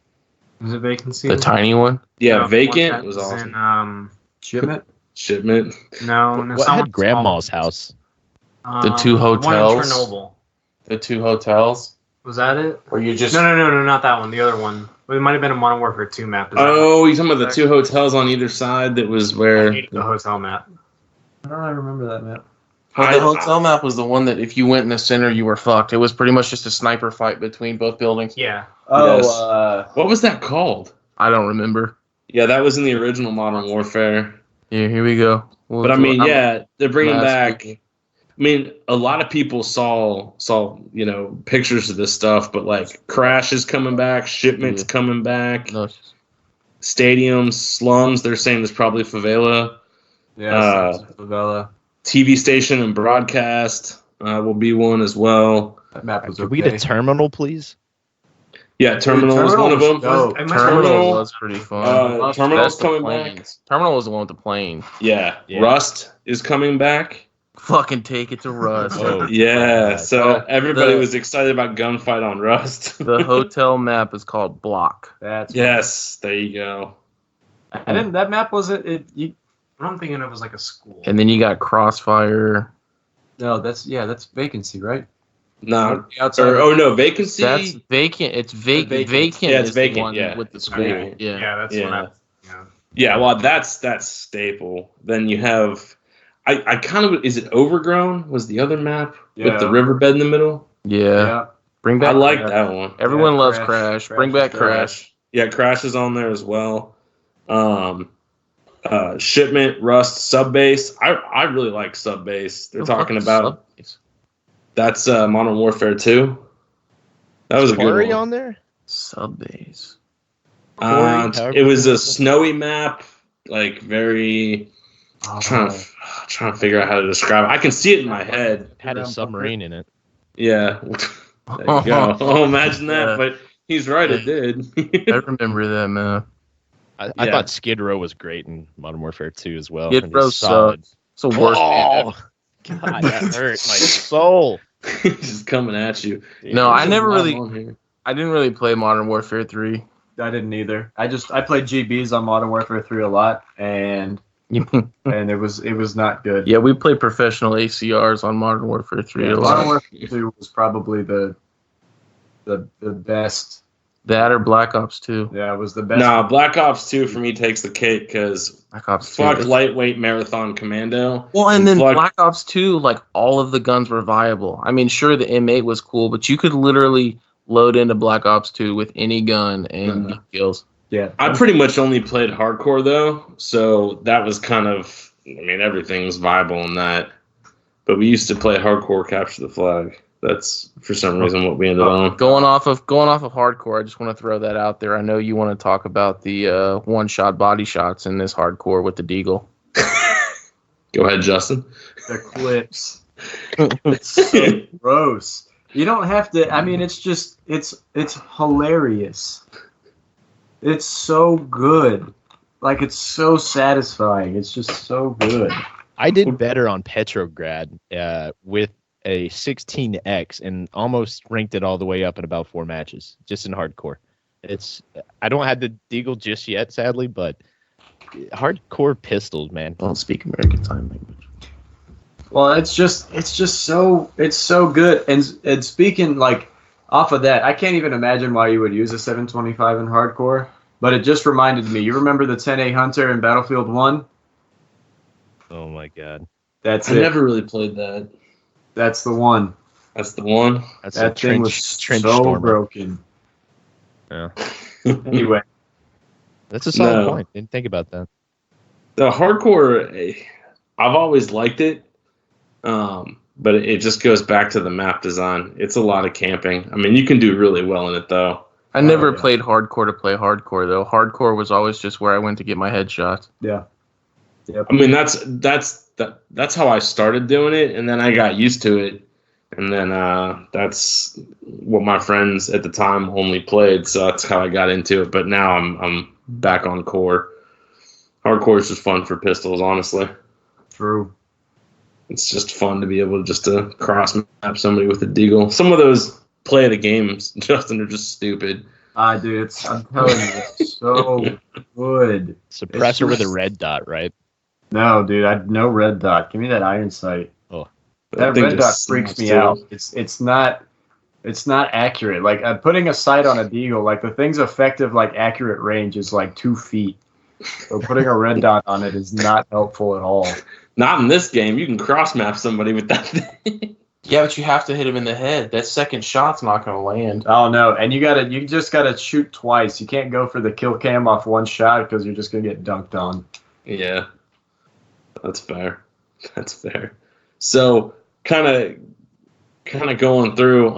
was it Vacancy? the tiny one. Yeah, No, Vacant one that was awesome. In, Shipment? Shipment. no, What someone had Grandma's house? The 2 One hotels. in Chernobyl. The 2 hotels Was that it? where you just No, not that one. The other one. It might have been a Modern Warfare 2 map. Is that Oh, you're talking about the 2 hotels on either side that was where... the hotel map. I don't remember that map. Well, the hotel map was the one that if you went in the center, you were fucked. It was pretty much just a sniper fight between both buildings. Yeah. Oh, Yes. What was that called? I don't remember. Yeah, that was in the original Modern Warfare. Yeah, here we go. But I mean, yeah, they're bringing last back... week. I mean, a lot of people saw pictures of this stuff, but Crash is coming back, Shipment's coming back. No, stadiums, slums. They're saying there's probably favela. Yeah, favela. TV station and broadcast will be one as well. That map was Could we get a terminal, please? Yeah, Terminal Dude, is one of them. Terminal was dope. Terminal was pretty fun. Terminal's That's the coming planes. back. Terminal was the one with the plane. Yeah. Yeah. Rust is coming back. Fucking take it to Rust. Oh. Yeah, so everybody the- was excited about Gunfight on Rust. The hotel map is called Block. That's Yes, there you go. I didn't. That map wasn't. I'm thinking it was like a school. And then you got Crossfire. No, that's vacancy, right? No, Outside. no, Vacancy. That's vacant. It's vacant. Vacant Yeah, it's is the vacant, one yeah. with the school. Okay. Yeah. Yeah, that's Yeah. what I. Yeah. Yeah, well, that's staple. Then you have, I kind of, is it Overgrown? Was the other map with the riverbed in the middle? Yeah. Bring I back. like that one. Everyone Yeah, loves Crash. Crash. Bring Crash back is Crash. Yeah, Crash is on there as well. Shipment, Rust, Subbase. I really like Subbase. They're talking about that's Modern Warfare 2. That was a good Quarry one. on there? Subbase. It was a snowy map, like very. Trying to figure out how to describe it. I can see it in my head. Had a submarine in it. Yeah. There you go. Oh, imagine that. Yeah. But he's right, it did. I remember that map. I Yeah. thought Skid Row was great in Modern Warfare 2 as well. Skid and Row just solid. sucks. It's the worst. Oh, God, that hurt my soul. Just coming at you. No, I never There's a really. lot on here. I didn't really play Modern Warfare 3. I didn't either. I played GBs on Modern Warfare 3 a lot, and it was not good. Yeah, we played professional ACRs on Modern Warfare 3 Yeah, a Modern lot. Warfare 2 was probably the best. That or Black Ops 2. Yeah, it was the best. Nah, Black Ops 2 for me takes the cake because Black Ops 2. fuck lightweight marathon commando. Well, and then Fuck- Black Ops 2, like, all of the guns were viable. I mean, sure, the M8 was cool, but you could literally load into Black Ops 2 with any gun and get kills. Yeah, I pretty much only played hardcore though, so that was kind of. I mean, everything was viable in that. But we used to play hardcore capture the flag. That's for some reason what we ended on. Going off of hardcore, I just want to throw that out there. I know you want to talk about the one-shot body shots in this hardcore with the Deagle. Go ahead, Justin. the clips. It's so gross. You don't have to. I mean, it's just it's hilarious. It's so good. Like, it's so satisfying. It's just so good. I did better on Petrograd with a 16X and almost ranked it all the way up in about 4 matches, just in hardcore. I don't have the Deagle just yet, sadly, but hardcore pistols, man. Don't speak American Sign Language. Well, it's so good. And speaking, like, off of that, I can't even imagine why you would use a 725 in hardcore. But it just reminded me. You remember the 10A Hunter in Battlefield 1? Oh my god, That's I it. never really played that. That's the one. That's the one. that's a That thing was trench so stormer. broken. Yeah. Anyway, That's a solid No. point. Didn't think about that. The hardcore, I've always liked it, but it just goes back to the map design. It's a lot of camping. I mean, you can do really well in it though. I never yeah. played hardcore to play hardcore, though. Hardcore was always just where I went to get my headshots. yeah. Yep. I mean, that's how I started doing it, and then I got used to it, and then that's what my friends at the time only played, so that's how I got into it. But now I'm back on core. Hardcore is just fun for pistols, honestly. True. It's just fun to be able to cross map somebody with a deagle. Some of those play of the games, Justin, are just stupid. Dude, I'm telling you, it's so good. Suppressor with a just- red dot, right? No, dude, no red dot. Give me that iron sight. That thing red dot just freaks snaps me too. out. It's not accurate. Like, putting a sight on a deagle, like, the thing's effective, like, accurate range is like 2 feet. So putting a red dot on it is not helpful at all. Not in this game. You can cross map somebody with that thing. Yeah, but you have to hit him in the head. That second shot's not going to land. Oh no, and you just gotta shoot twice. You can't go for the kill cam off one shot because you're just gonna get dunked on. Yeah, that's fair. That's fair. So kind of going through,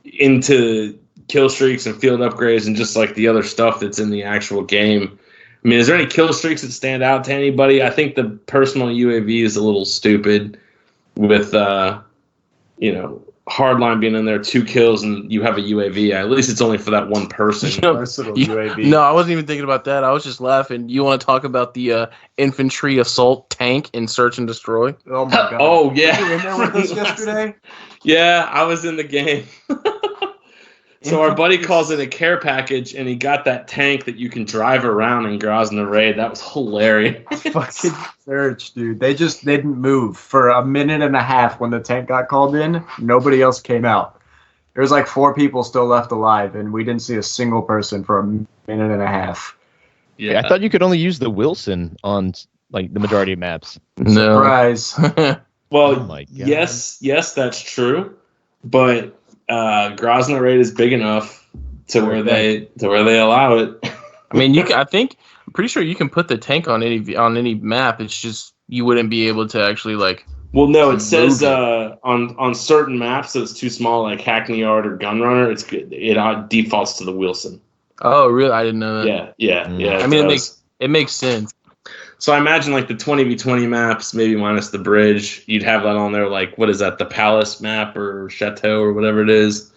into kill streaks and field upgrades and just like the other stuff that's in the actual game. I mean, is there any kill streaks that stand out to anybody? I think the personal UAV is a little stupid with, Hardline being in there, 2 kills, and you have a UAV. At least it's only for that one person. Versatile UAV. No, I wasn't even thinking about that. I was just laughing. You want to talk about the infantry assault tank in Search and Destroy? Oh my god. Oh, yeah. Were you in there with us yesterday? Yeah, I was in the game. So our buddy calls it a care package, and he got that tank that you can drive around in Grozny Raid. That was hilarious. Fucking Search, dude. They just didn't move for a minute and a half when the tank got called in. Nobody else came out. There was like 4 people still left alive, and we didn't see a single person for a minute and a half. Yeah, I thought you could only use the Wilson on like the majority of maps. No. Surprise. Well, Oh my God. yes, that's true. But Grozny Raid is big enough to where they allow it. I mean, I'm pretty sure you can put the tank on any map. It's just you wouldn't be able to actually like. Well, no, it says on certain maps that it's too small, like Hackney Yard or Gunrunner. It's good. It defaults to the Wilson. Oh, really? I didn't know that. Yeah. I mean, it makes sense. So I imagine like the 20v20 maps, maybe minus the bridge, you'd have that on there. Like, what is that? The Palace map or Chateau or whatever it is.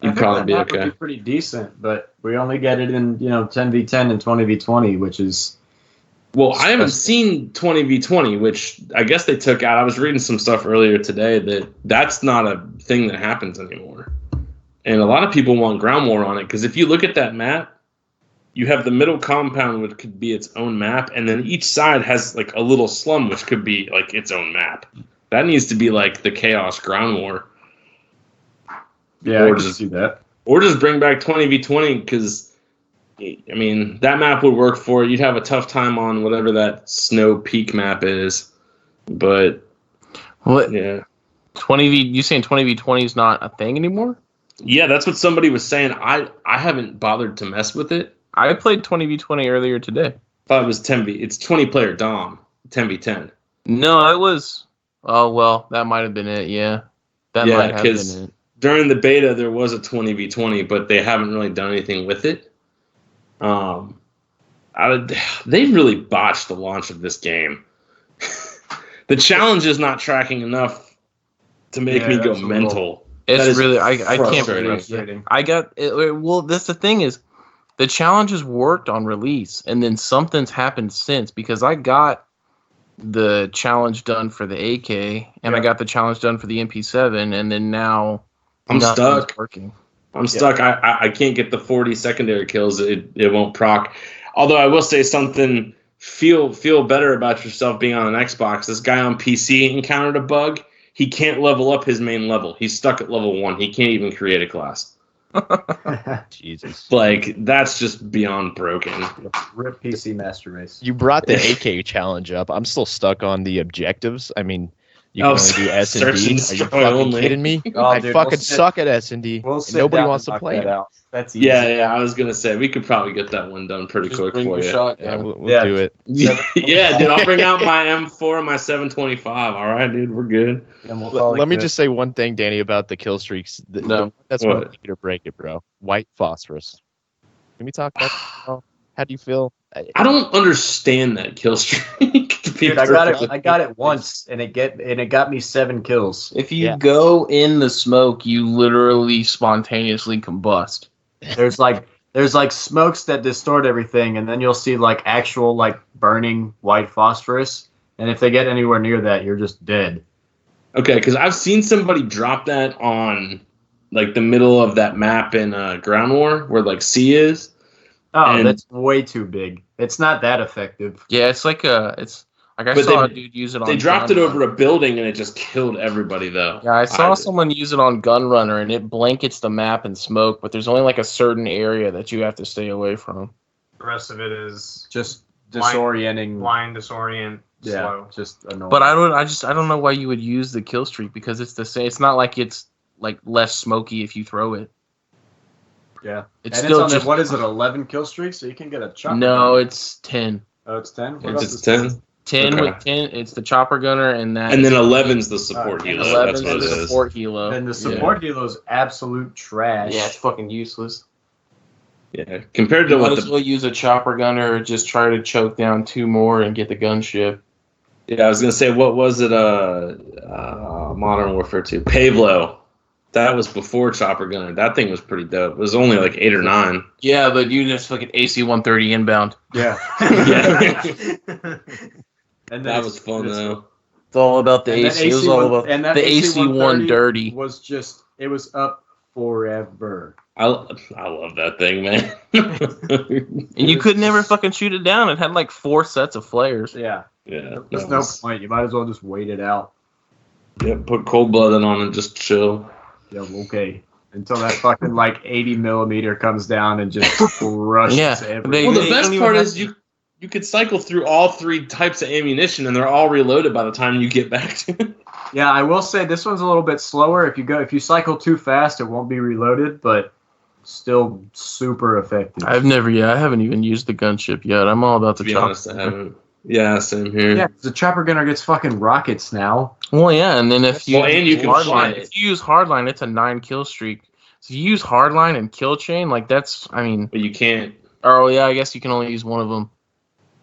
You'd probably be okay. Would be pretty decent, but we only get it in 10v10 and 20v20, which is. Well, I haven't seen 20v20, which I guess they took out. I was reading some stuff earlier today that's not a thing that happens anymore. And a lot of people want ground war on it because if you look at that map, you have the middle compound, which could be its own map, and then each side has like a little slum, which could be like its own map. That needs to be like the Chaos Ground War. Yeah, I can see that. Or just bring back 20v20 because, I mean, that map would work for it. You'd have a tough time on whatever that Snow Peak map is. But, What? yeah. 20v? You saying 20v20 is not a thing anymore? Yeah, that's what somebody was saying. I haven't bothered to mess with it. I played 20v20 earlier today. Thought it was 10v. It's 20-player Dom, 10v10. No, it was. Oh well, that might have been it. Yeah, that might have been it. During the beta, there was a 20v20, but they haven't really done anything with it. They really botched the launch of this game. The challenge is not tracking enough to make me go mental. It's really I can't frustrating. believe I got it. Well, that's the thing is, the challenges worked on release, and then something's happened since because I got the challenge done for the AK, and I got the challenge done for the MP7, and then now I'm stuck. Working. I'm stuck. I can't get the 40 secondary kills. It won't proc. Although I will say something. Feel better about yourself being on an Xbox. This guy on PC encountered a bug. He can't level up his main level. He's stuck at level 1. He can't even create a class. Jesus. Like, that's just beyond broken. Rip PC Master Race. You brought the AK challenge up. I'm still stuck on the objectives. I mean, you can only do S and D. Are you fucking kidding me? I fucking suck at S and D. Nobody wants to play it. That's easy. Yeah. I was gonna say we could probably get that one done pretty quick for you. Yeah, we'll do it. Yeah, dude. I'll bring out my M4 and my 725. All right, dude. We're good. Let me just say one thing, Danny, about the kill streaks. No, that's what make it or break it, bro. White phosphorus. Can we talk about that? How do you feel? I don't understand that kill streak. Dude, I got it once, and it got me 7 kills. If you go in the smoke, you literally spontaneously combust. There's like smokes that distort everything, and then you'll see like actual like burning white phosphorus. And if they get anywhere near that, you're just dead. Okay, because I've seen somebody drop that on like the middle of that map in Ground War, where like C is. Oh, that's way too big. It's not that effective. Yeah, it's like I saw a dude use it on. They dropped it over a building and it just killed everybody though. Yeah, I saw someone use it on Gunrunner and it blankets the map in smoke, but there's only like a certain area that you have to stay away from. The rest of it is just disorienting, blind disorient, slow. Just annoying. But I don't know why you would use the kill streak because it's the same. It's not like it's like less smoky if you throw it. Yeah, it's and still it's on just what is it? 11 kill streaks, so you can get a chopper. No, it's 10. Oh, it's 10. It's 10. 10 Okay. with 10, it's the chopper gunner, and that. And then 11's the support helo. 11's That's what it the is. support helo. And the support helo's absolute trash. Yeah, it's fucking useless. Yeah, compared to You might what as well use a chopper gunner or just try to choke down 2 more and get the gunship. Yeah, I was gonna say, what was it? Modern Warfare 2, Pavlo. That was before Chopper Gunner. That thing was pretty dope. It was only like 8 or 9. Yeah, but you just fucking AC-130 inbound. Yeah. Yeah, And then that was fun it's- though. It's all about the and that AC. It was all about and that the AC-1 dirty. was just, it was up forever. I love that thing, man. And you could never fucking shoot it down. It had like 4 sets of flares. Yeah. Yeah, There's that no was- point. You might as well just wait it out. yeah, put cold blooded on and just chill. Yeah, okay. Until that fucking like 80 millimeter comes down and just crushes Yeah, everything. Well, the They best don't even part have is to- you could cycle through all 3 types of ammunition, and they're all reloaded by the time you get back to it. Yeah, I will say this one's a little bit slower. If you cycle too fast, it won't be reloaded, but still super effective. I haven't even used the gunship yet. I'm all about the To be chopper. honest, I haven't. Yeah, same here. Yeah, 'cause the chopper gunner gets fucking rockets now. Well, yeah, and then if you Well, and you can fly hardline, it. if you use hardline, it's a 9 kill streak. So if you use hardline and kill chain, like that's, I mean, But you can't. oh yeah, I guess you can only use one of them.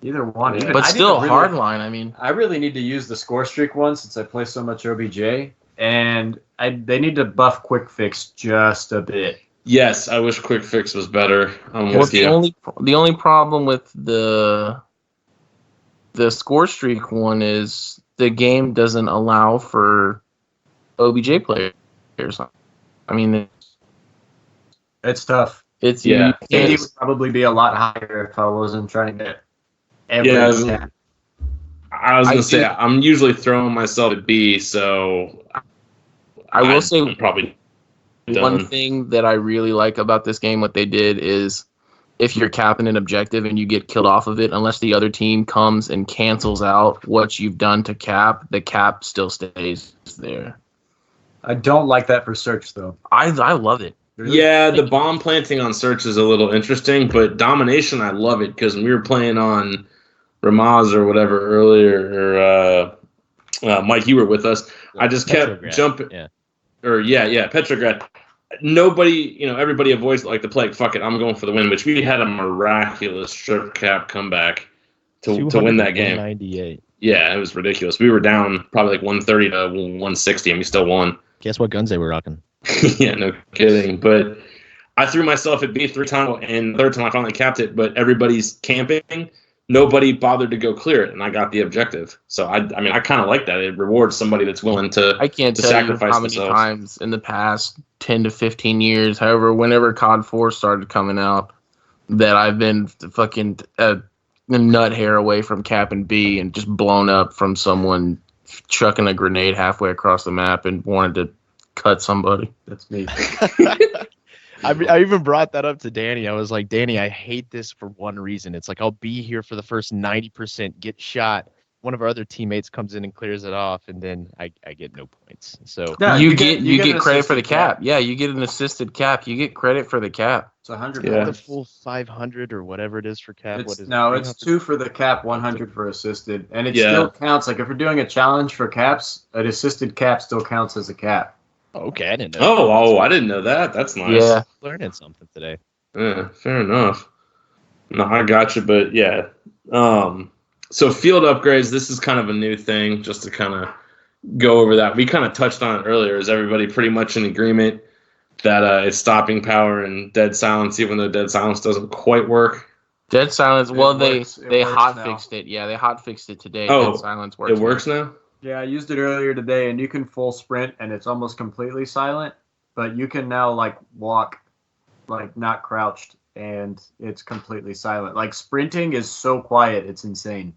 Either one. Yeah. Even- But I still, need to really- hardline. I mean, I really need to use the score streak one since I play so much OBJ, and they need to buff quick fix just a bit. Yes, I wish Quick Fix was better. I'm well, with the you. only problem with the score streak one is the game doesn't allow for OBJ players. I mean, It's tough. it's Yeah. you can't- KD would probably be a lot higher if I wasn't trying to get every Yeah, stat. I was I gonna say do- I'm usually throwing myself at B, so I will I'm say probably one done. thing that I really like about this game, what they did is if you're capping an objective and you get killed off of it, unless the other team comes and cancels out what you've done to cap, the cap still stays there. I don't like that for search though. I love it. Yeah, the bomb planting on search is a little interesting, but domination, I love it because when we were playing on Ramaz or whatever earlier, or Mike, you were with us. I just kept Petrograd, jumping. yeah. Or yeah, Petrograd. Nobody, everybody avoids like the plague. Fuck it, I'm going for the win. Which we had a miraculous strip cap comeback to win that game. 98. Yeah, it was ridiculous. We were down probably like 130 to 160, and we still won. Guess what guns they were rocking? Yeah, no kidding. But I threw myself at B 3 times, and the third time I finally capped it. But everybody's camping. Nobody bothered to go clear it, and I got the objective. So I mean, I kind of like that. It rewards somebody that's willing to. I can't to tell you sacrifice how many themselves. times in the past 10 to 15 years, however, whenever COD 4 started coming out, that I've been fucking a nut hair away from capping B and just blown up from someone chucking a grenade halfway across the map and wanted to cut somebody. That's me. I even brought that up to Danny. I was like, Danny, I hate this for one reason. It's like I'll be here for the first 90%, get shot. One of our other teammates comes in and clears it off, and then I get no points. So Yeah, you get an credit for the assisted cap. Yeah, you get an assisted cap. You get credit for the cap. It's 100. Yeah. the full 500 or whatever it is for cap. It's, what is no, it? it's 2 for the cap, 100 for assisted, and it Yeah. still counts. Like if you're doing a challenge for caps, an assisted cap still counts as a cap. Okay, I didn't know. Oh, I didn't know that. That's nice. Yeah. Learning something today. Yeah, fair enough. No, I got you, but yeah. So field upgrades, this is kind of a new thing, just to kind of go over that. We kind of touched on it earlier. Is everybody pretty much in agreement that it's stopping power and dead silence, even though dead silence doesn't quite work? Dead silence. It Well, works. they It works hot now. fixed it. Yeah, they hot fixed it today. Oh, Dead silence works. It works now? Yeah, I used it earlier today, and you can full sprint, and it's almost completely silent. But you can now like walk, like not crouched, and it's completely silent. Like sprinting is so quiet, it's insane.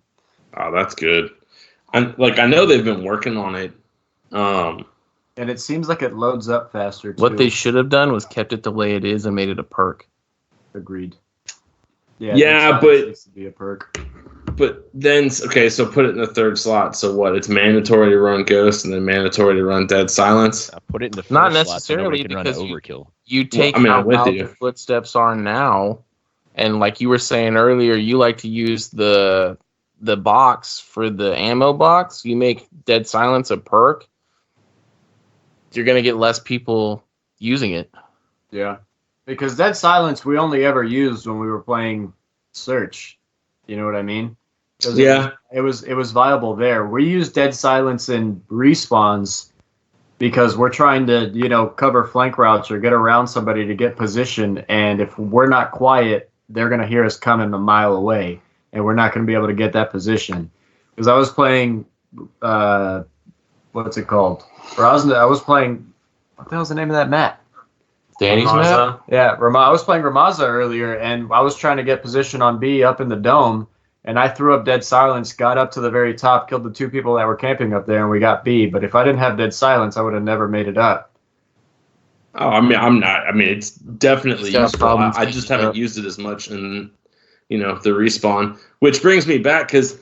Oh, that's good. I know they've been working on it. And it seems like it loads up faster too. What they should have done was kept it the way it is and made it a perk. Agreed. Yeah, that but- needs to be a perk. But then, okay, so put it in the third slot. So what? It's mandatory to run Ghost and then mandatory to run Dead Silence? I put it in the first Not slot necessarily, so nobody can run because overkill. You take I mean, how I'm with loud you. the footsteps are now, and like you were saying earlier, you like to use the the box for the ammo box, you make Dead Silence a perk, you're gonna get less people using it. Yeah, because Dead Silence we only ever used when we were playing Search. You know what I mean? 'Cause Yeah. it was viable there. We use Dead Silence in respawns because we're trying to, cover flank routes or get around somebody to get position. And if we're not quiet, they're going to hear us coming a mile away, and we're not going to be able to get that position. Because I was playing, what's it called? I was playing, what the hell's the name of that map? Danny's map? Yeah, I was playing Ramaza earlier, and I was trying to get position on B up in the dome, and I threw up Dead Silence, got up to the very top, killed the 2 people that were camping up there, and we got B. But if I didn't have Dead Silence, I would have never made it up. Oh, I mean, I'm not. I mean, it's definitely It's got useful. problems I just picking haven't up. used it as much in, the respawn. Which brings me back, because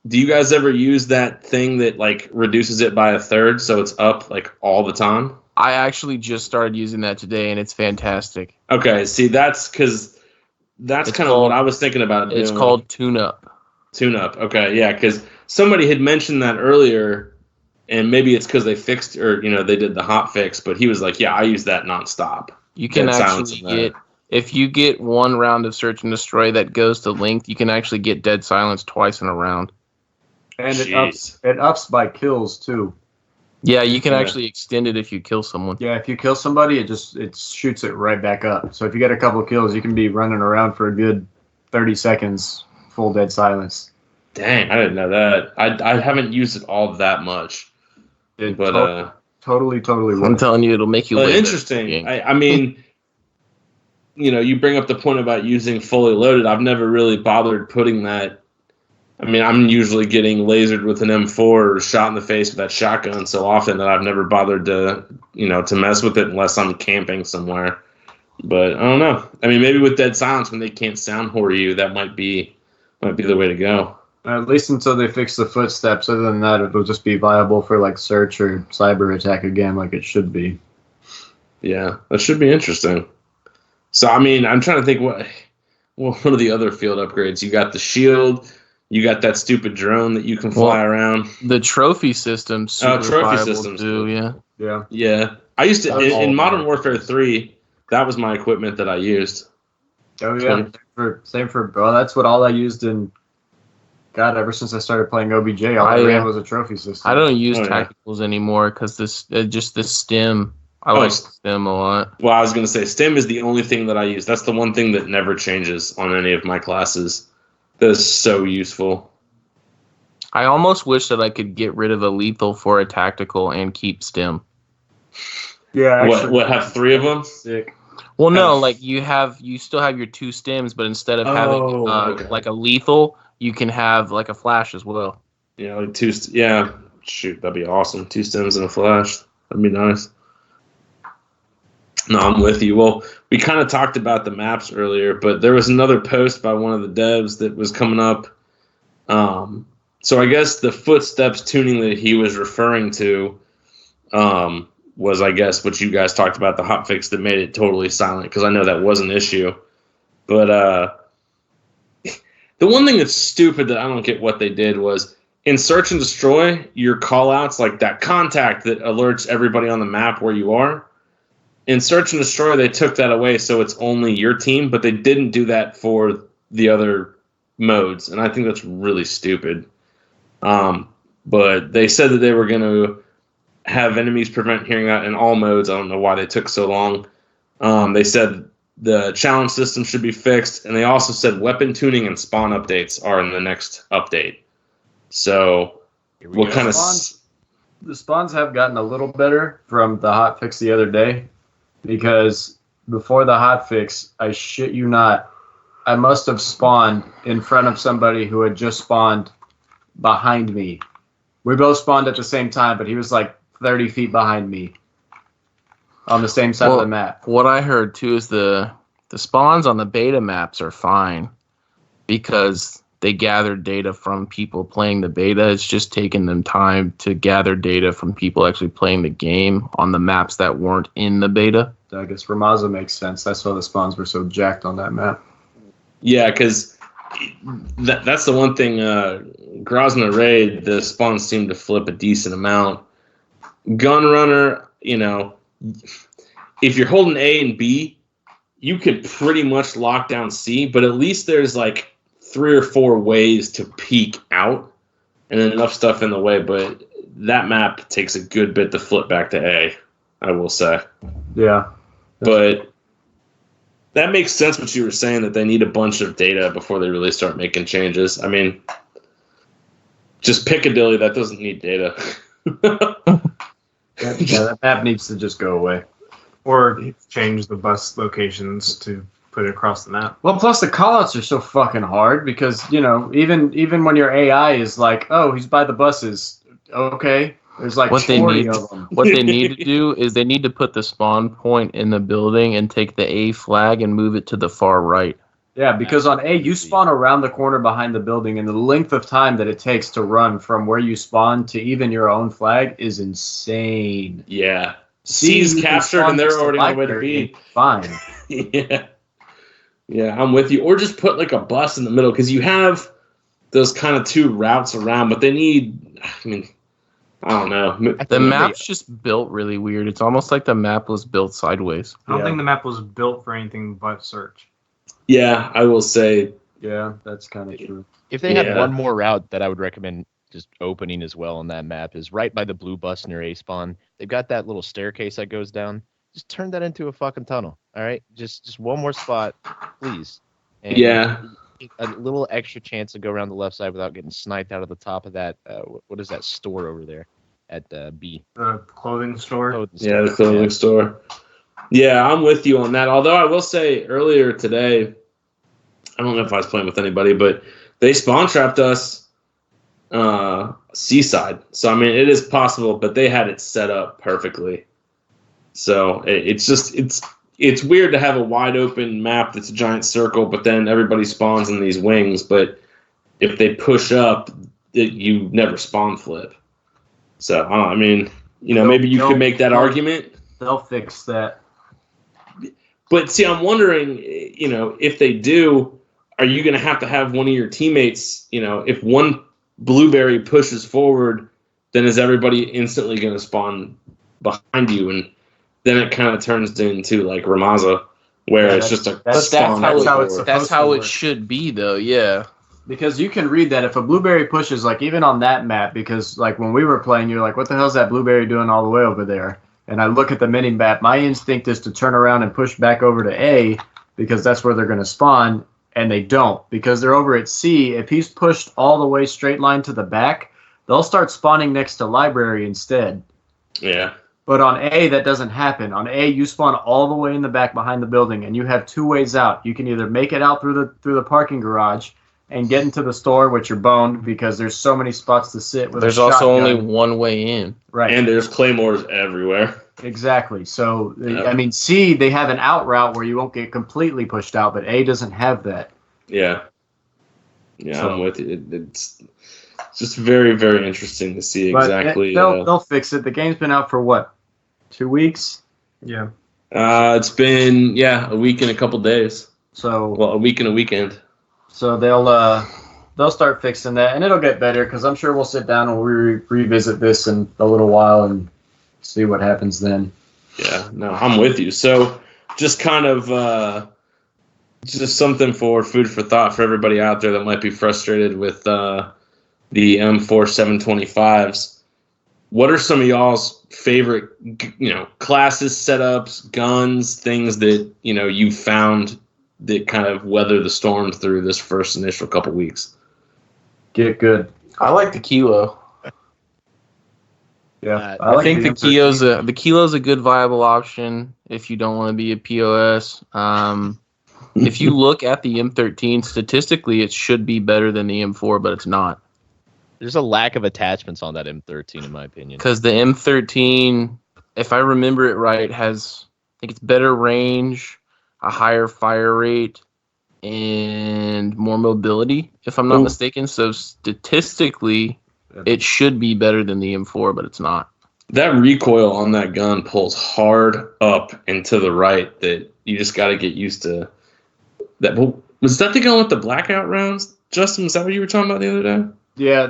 do you guys ever use that thing that, like, reduces it by a third so it's up, like, all the time? I actually just started using that today, and it's fantastic. Okay, see, that's because that's It's kind of what called- I was thinking about doing. It's called Tune Up. Tune Up. Okay, yeah, because somebody had mentioned that earlier, and maybe it's because they fixed, or, they did the hot fix, but he was like, yeah, I use that nonstop. You can Dead Silence actually in that. get, if you get 1 round of Search and Destroy that goes to length, you can actually get Dead Silence twice in a round. And Jeez. it ups by kills, too. Yeah, you can Yeah. actually extend it if you kill someone. Yeah, if you kill somebody, it shoots it right back up. So if you get a couple of kills, you can be running around for a good 30 seconds, full Dead Silence. Dang, I didn't know that. I haven't used it all that much. It But, totally I'm works. telling you, it'll make you live. interesting. I mean, you bring up the point about using fully loaded. I've never really bothered putting that. I mean, I'm usually getting lasered with an M4 or shot in the face with that shotgun so often that I've never bothered to, to mess with it unless I'm camping somewhere. But I don't know. I mean, maybe with Dead Silence, when they can't sound whore you, that might be the way to go. At least until they fix the footsteps. Other than that, it'll just be viable for like Search or Cyber Attack again, like it should be. Yeah, that should be interesting. So, I mean, I'm trying to think what are the other field upgrades? You got the shield. You got that stupid drone that you can fly around. The trophy system's super Trophy viable system's too, good. yeah. Yeah. Yeah, I used to That was all in Modern mine. Warfare 3. That was my equipment that I used. Oh yeah. Same for well, that's what all I used in. God, ever since I started playing OBJ, all I ran was a trophy system. I don't use Oh, yeah. tacticals anymore because just the stim. I Oh, like stim a lot. Well, I was going to say stim is the only thing that I use. That's the one thing that never changes on any of my classes. That is so useful. I almost wish that I could get rid of a lethal for a tactical and keep stim. Yeah. What have 3 of them? Sick. Well, no, Oh. like you still have your 2 stims, but instead of having okay. like a lethal, you can have like a flash as well. Yeah, like 2. Yeah, shoot, that'd be awesome. 2 stims and a flash. That'd be nice. No, I'm with you. Well, we kind of talked about the maps earlier, but there was another post by one of the devs that was coming up. So I guess the footsteps tuning that he was referring to was, I guess, what you guys talked about, the hotfix that made it totally silent, because I know that was an issue. But the one thing that's stupid that I don't get what they did was in Search and Destroy, your callouts, like that contact that alerts everybody on the map where you are. In Search and Destroy, they took that away, so it's only your team, but they didn't do that for the other modes, and I think that's really stupid. But they said that they were going to have enemies prevent hearing that in all modes. I don't know why they took so long. They said the challenge system should be fixed, and they also said weapon tuning and spawn updates are in the next update. So what kind of... The spawns have gotten a little better from the hotfix the other day, because before the hotfix, I shit you not, I must have spawned in front of somebody who had just spawned behind me. We both spawned at the same time, but he was like 30 feet behind me on the same side of the map. What I heard too is the spawns on the beta maps are fine because they gathered data from people playing the beta. It's just taking them time to gather data from people actually playing the game on the maps that weren't in the beta. I guess Ramaza makes sense. That's why the spawns were so jacked on that map. Yeah, because that's the one thing. Grozny Raid, the spawns seem to flip a decent amount. Gunrunner, if you're holding A and B, you could pretty much lock down C, but at least there's like 3 or 4 ways to peek out, and then enough stuff in the way. But that map takes a good bit to flip back to A, I will say. Yeah. But that makes sense what you were saying, that they need a bunch of data before they really start making changes. I mean, just Piccadilly, that doesn't need data. That map needs to just go away. Or change the bus locations to put it across the map. Well, plus the callouts are so fucking hard because, even when your AI is like, oh, he's by the buses, okay, there's like 40 of them. What they need to do is they need to put the spawn point in the building and take the A flag and move it to the far right. Yeah, because on A, you spawn around the corner behind the building, and the length of time that it takes to run from where you spawn to even your own flag is insane. Yeah. C's captured, and they're already on the way to B. Fine. Yeah. Yeah, I'm with you. Or just put like a bus in the middle, because you have those kind of 2 routes around, but they need, I don't know. The map's just built really weird. It's almost like the map was built sideways. I don't think the map was built for anything but search. Yeah, I will say. Yeah, that's kind of true. If they had one more route that I would recommend just opening as well on that map is right by the blue bus near A spawn. They've got that little staircase that goes down. Just turn that into a fucking tunnel. All right, just one more spot, please. And a little extra chance to go around the left side without getting sniped out of the top of that. What is that store over there at B? The clothing store. Yeah, the clothing store. Yeah, I'm with you on that. Although I will say earlier today, I don't know if I was playing with anybody, but they spawn trapped us seaside. So, I mean, it is possible, but they had it set up perfectly. So it's weird to have a wide open map that's a giant circle, but then everybody spawns in these wings. But if they push up, you never spawn flip. So, I mean, maybe you could make that argument. They'll fix that. But see, I'm wondering, if they do, are you going to have one of your teammates, if one blueberry pushes forward, then is everybody instantly going to spawn behind you? And then it kind of turns into like Ramaza, where it's just a spawn. That's how it should be, though, yeah. Because you can read that if a blueberry pushes, like even on that map, because like when we were playing, you're like, what the hell's that blueberry doing all the way over there? And I look at the mini map, my instinct is to turn around and push back over to A because that's where they're going to spawn, and they don't because they're over at C. If he's pushed all the way straight line to the back, they'll start spawning next to library instead. Yeah. But on A, that doesn't happen. On A, you spawn all the way in the back behind the building, and you have 2 ways out. You can either make it out through the parking garage and get into the store, which you're boned because there's so many spots to sit with. There's also only one way in. Right. And there's claymores everywhere. Exactly. So, I mean, C, they have an out route where you won't get completely pushed out, but A doesn't have that. Yeah. Yeah, so, I'm with you. It's just very, very interesting to see exactly. They'll fix it. The game's been out for what? 2 weeks? Yeah. It's been, a week and a couple days. So. Well, a week and a weekend. So they'll start fixing that, and it'll get better because I'm sure we'll sit down and revisit this in a little while and see what happens then. Yeah, no, I'm with you. So just kind of just something for food for thought for everybody out there that might be frustrated with the M4 725s. What are some of y'all's favorite, classes, setups, guns, things that, you found that kind of weather the storm through this first initial couple weeks? Get good. I like the Kilo. Yeah, I think the Kilo's a good viable option if you don't want to be a POS. If you look at the M13, statistically, it should be better than the M4, but it's not. There's a lack of attachments on that M13, in my opinion. Because the M13, if I remember it right, has, I think it's better range, a higher fire rate, and more mobility, if I'm not mistaken. So statistically, it should be better than the M4, but it's not. That recoil on that gun pulls hard up and to the right that you just got to get used to. That Was that the gun with the blackout rounds? Justin, is that what you were talking about the other day? Yeah,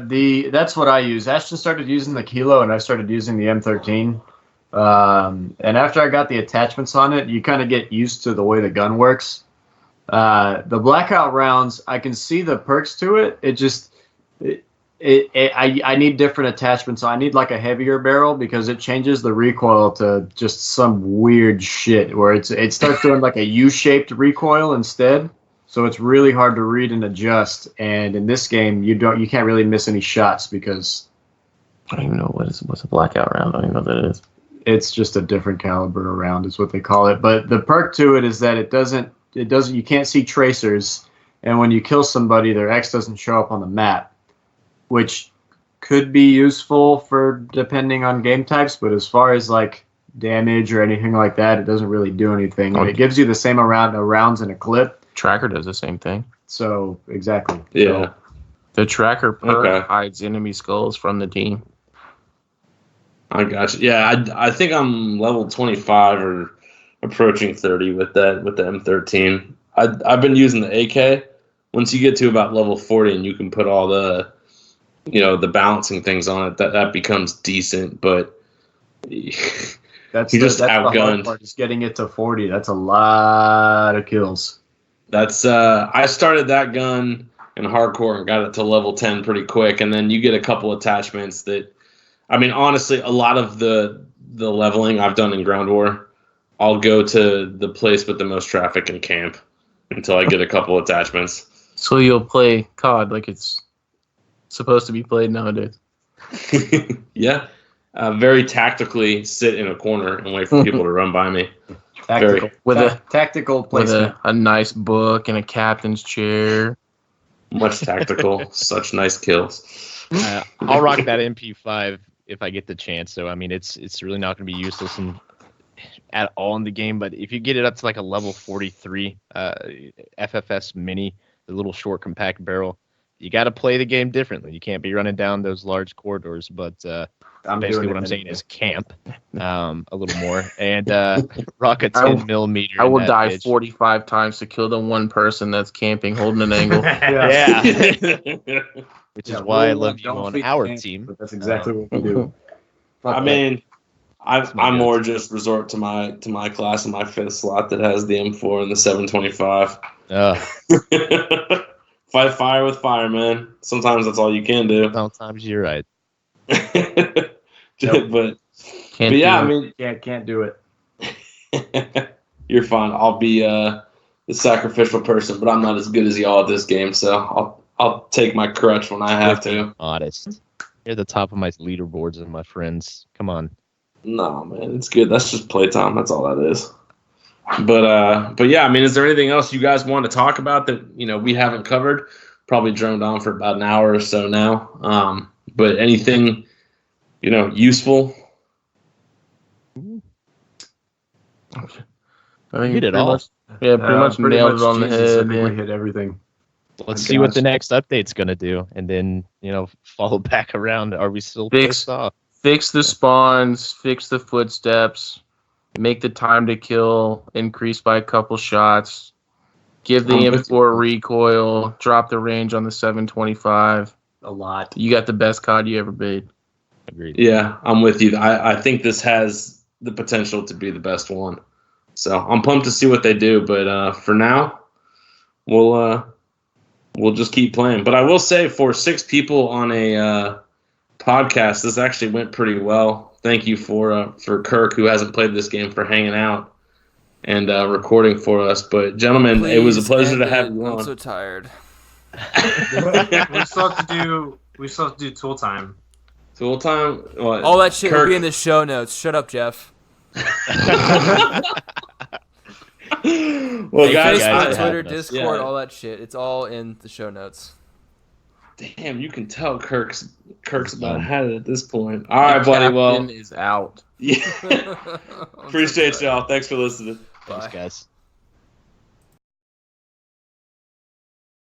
that's what I use. Ashton started using the Kilo, and I started using the M13. And after I got the attachments on it, you kind of get used to the way the gun works. The blackout rounds, I can see the perks to it. I need different attachments. I need like a heavier barrel because it changes the recoil to just some weird shit where it starts doing like a U-shaped recoil instead. So it's really hard to read and adjust. And in this game, you can't really miss any shots because I don't even know what's a blackout round. I don't even know what that is. It's just a different caliber round is what they call it. But the perk to it is that it doesn't you can't see tracers, and when you kill somebody, their X doesn't show up on the map, which could be useful for depending on game types, but as far as like damage or anything like that, it doesn't really do anything. It gives you the same amount of rounds in a clip. Tracker does the same thing. So exactly. Yeah. So, the tracker perk hides enemy skulls from the team. I got you. Yeah, I think I'm level 25 or approaching 30 with the M13. I've been using the AK. Once you get to about level 40 and you can put all the the balancing things on it, that becomes decent, but that's just the outgunned. hard part, is getting it to 40. That's a lot of kills. That's I started that gun in hardcore and got it to level 10 pretty quick, and then you get a couple attachments that, I mean, honestly, a lot of the leveling I've done in Ground War, I'll go to the place with the most traffic and camp until I get a couple attachments. So you'll play COD like it's supposed to be played nowadays. Yeah. Very tactically sit in a corner and wait for people to run by me. Tactical. With tactical with placement. a nice book and a captain's chair. Much tactical. Such nice kills. I'll rock that MP5 if I get the chance. So I mean, it's really not going to be useless at all in the game. But if you get it up to like a level 43 FFS Mini, the little short compact barrel, you got to play the game differently. You can't be running down those large corridors. But basically what I'm saying is camp a little more and rock a 10 millimeter. I will die 45 times to kill the one person that's camping holding an angle. Yeah. Which is why I love you don't on feed our the team. But that's exactly what we do. I mean, I more just resort to my class in my fifth slot that has the M4 and the 725. Fight fire with fire, man. Sometimes that's all you can do. Sometimes you're right. But yeah, I mean, can't do it. You're fine. I'll be the sacrificial person, but I'm not as good as y'all at this game, so I'll take my crutch when I have to. Honest. You're at the top of my leaderboards and my friends. Come on. No, man, it's good. That's just playtime. That's all that is. But yeah, I mean, is there anything else you guys want to talk about that we haven't covered? Probably droned on for about an hour or so now. But anything useful? I think hit it all. Pretty much nailed it on the head. I think we hit everything. Let's see what the next update's gonna do, and then follow back around. Are we still pissed off? Fix the spawns, fix the footsteps, make the time to kill increase by a couple shots, give the M4 recoil, drop the range on the 725. A lot. You got the best COD you ever made. Agreed. Yeah, I'm with you. I think this has the potential to be the best one. So I'm pumped to see what they do. But for now, we'll just keep playing. But I will say, for 6 people on a podcast, this actually went pretty well. Thank you for Kirk, who hasn't played this game, for hanging out and recording for us. But gentlemen, Please it was a pleasure to have you on. I'm so tired. we still have to do tool time. Tool time? What? All that shit will Kirk. be in the show notes. Shut up, Jeff. Well, Hey, guys, Facebook, Twitter, Yeah. Discord, all that shit. It's all in the show notes. damn, you can tell Kirk's about had it at this point. All right, buddy. Well, Captain is out. yeah. Appreciate y'all. Thanks for listening. Bye. Thanks, guys.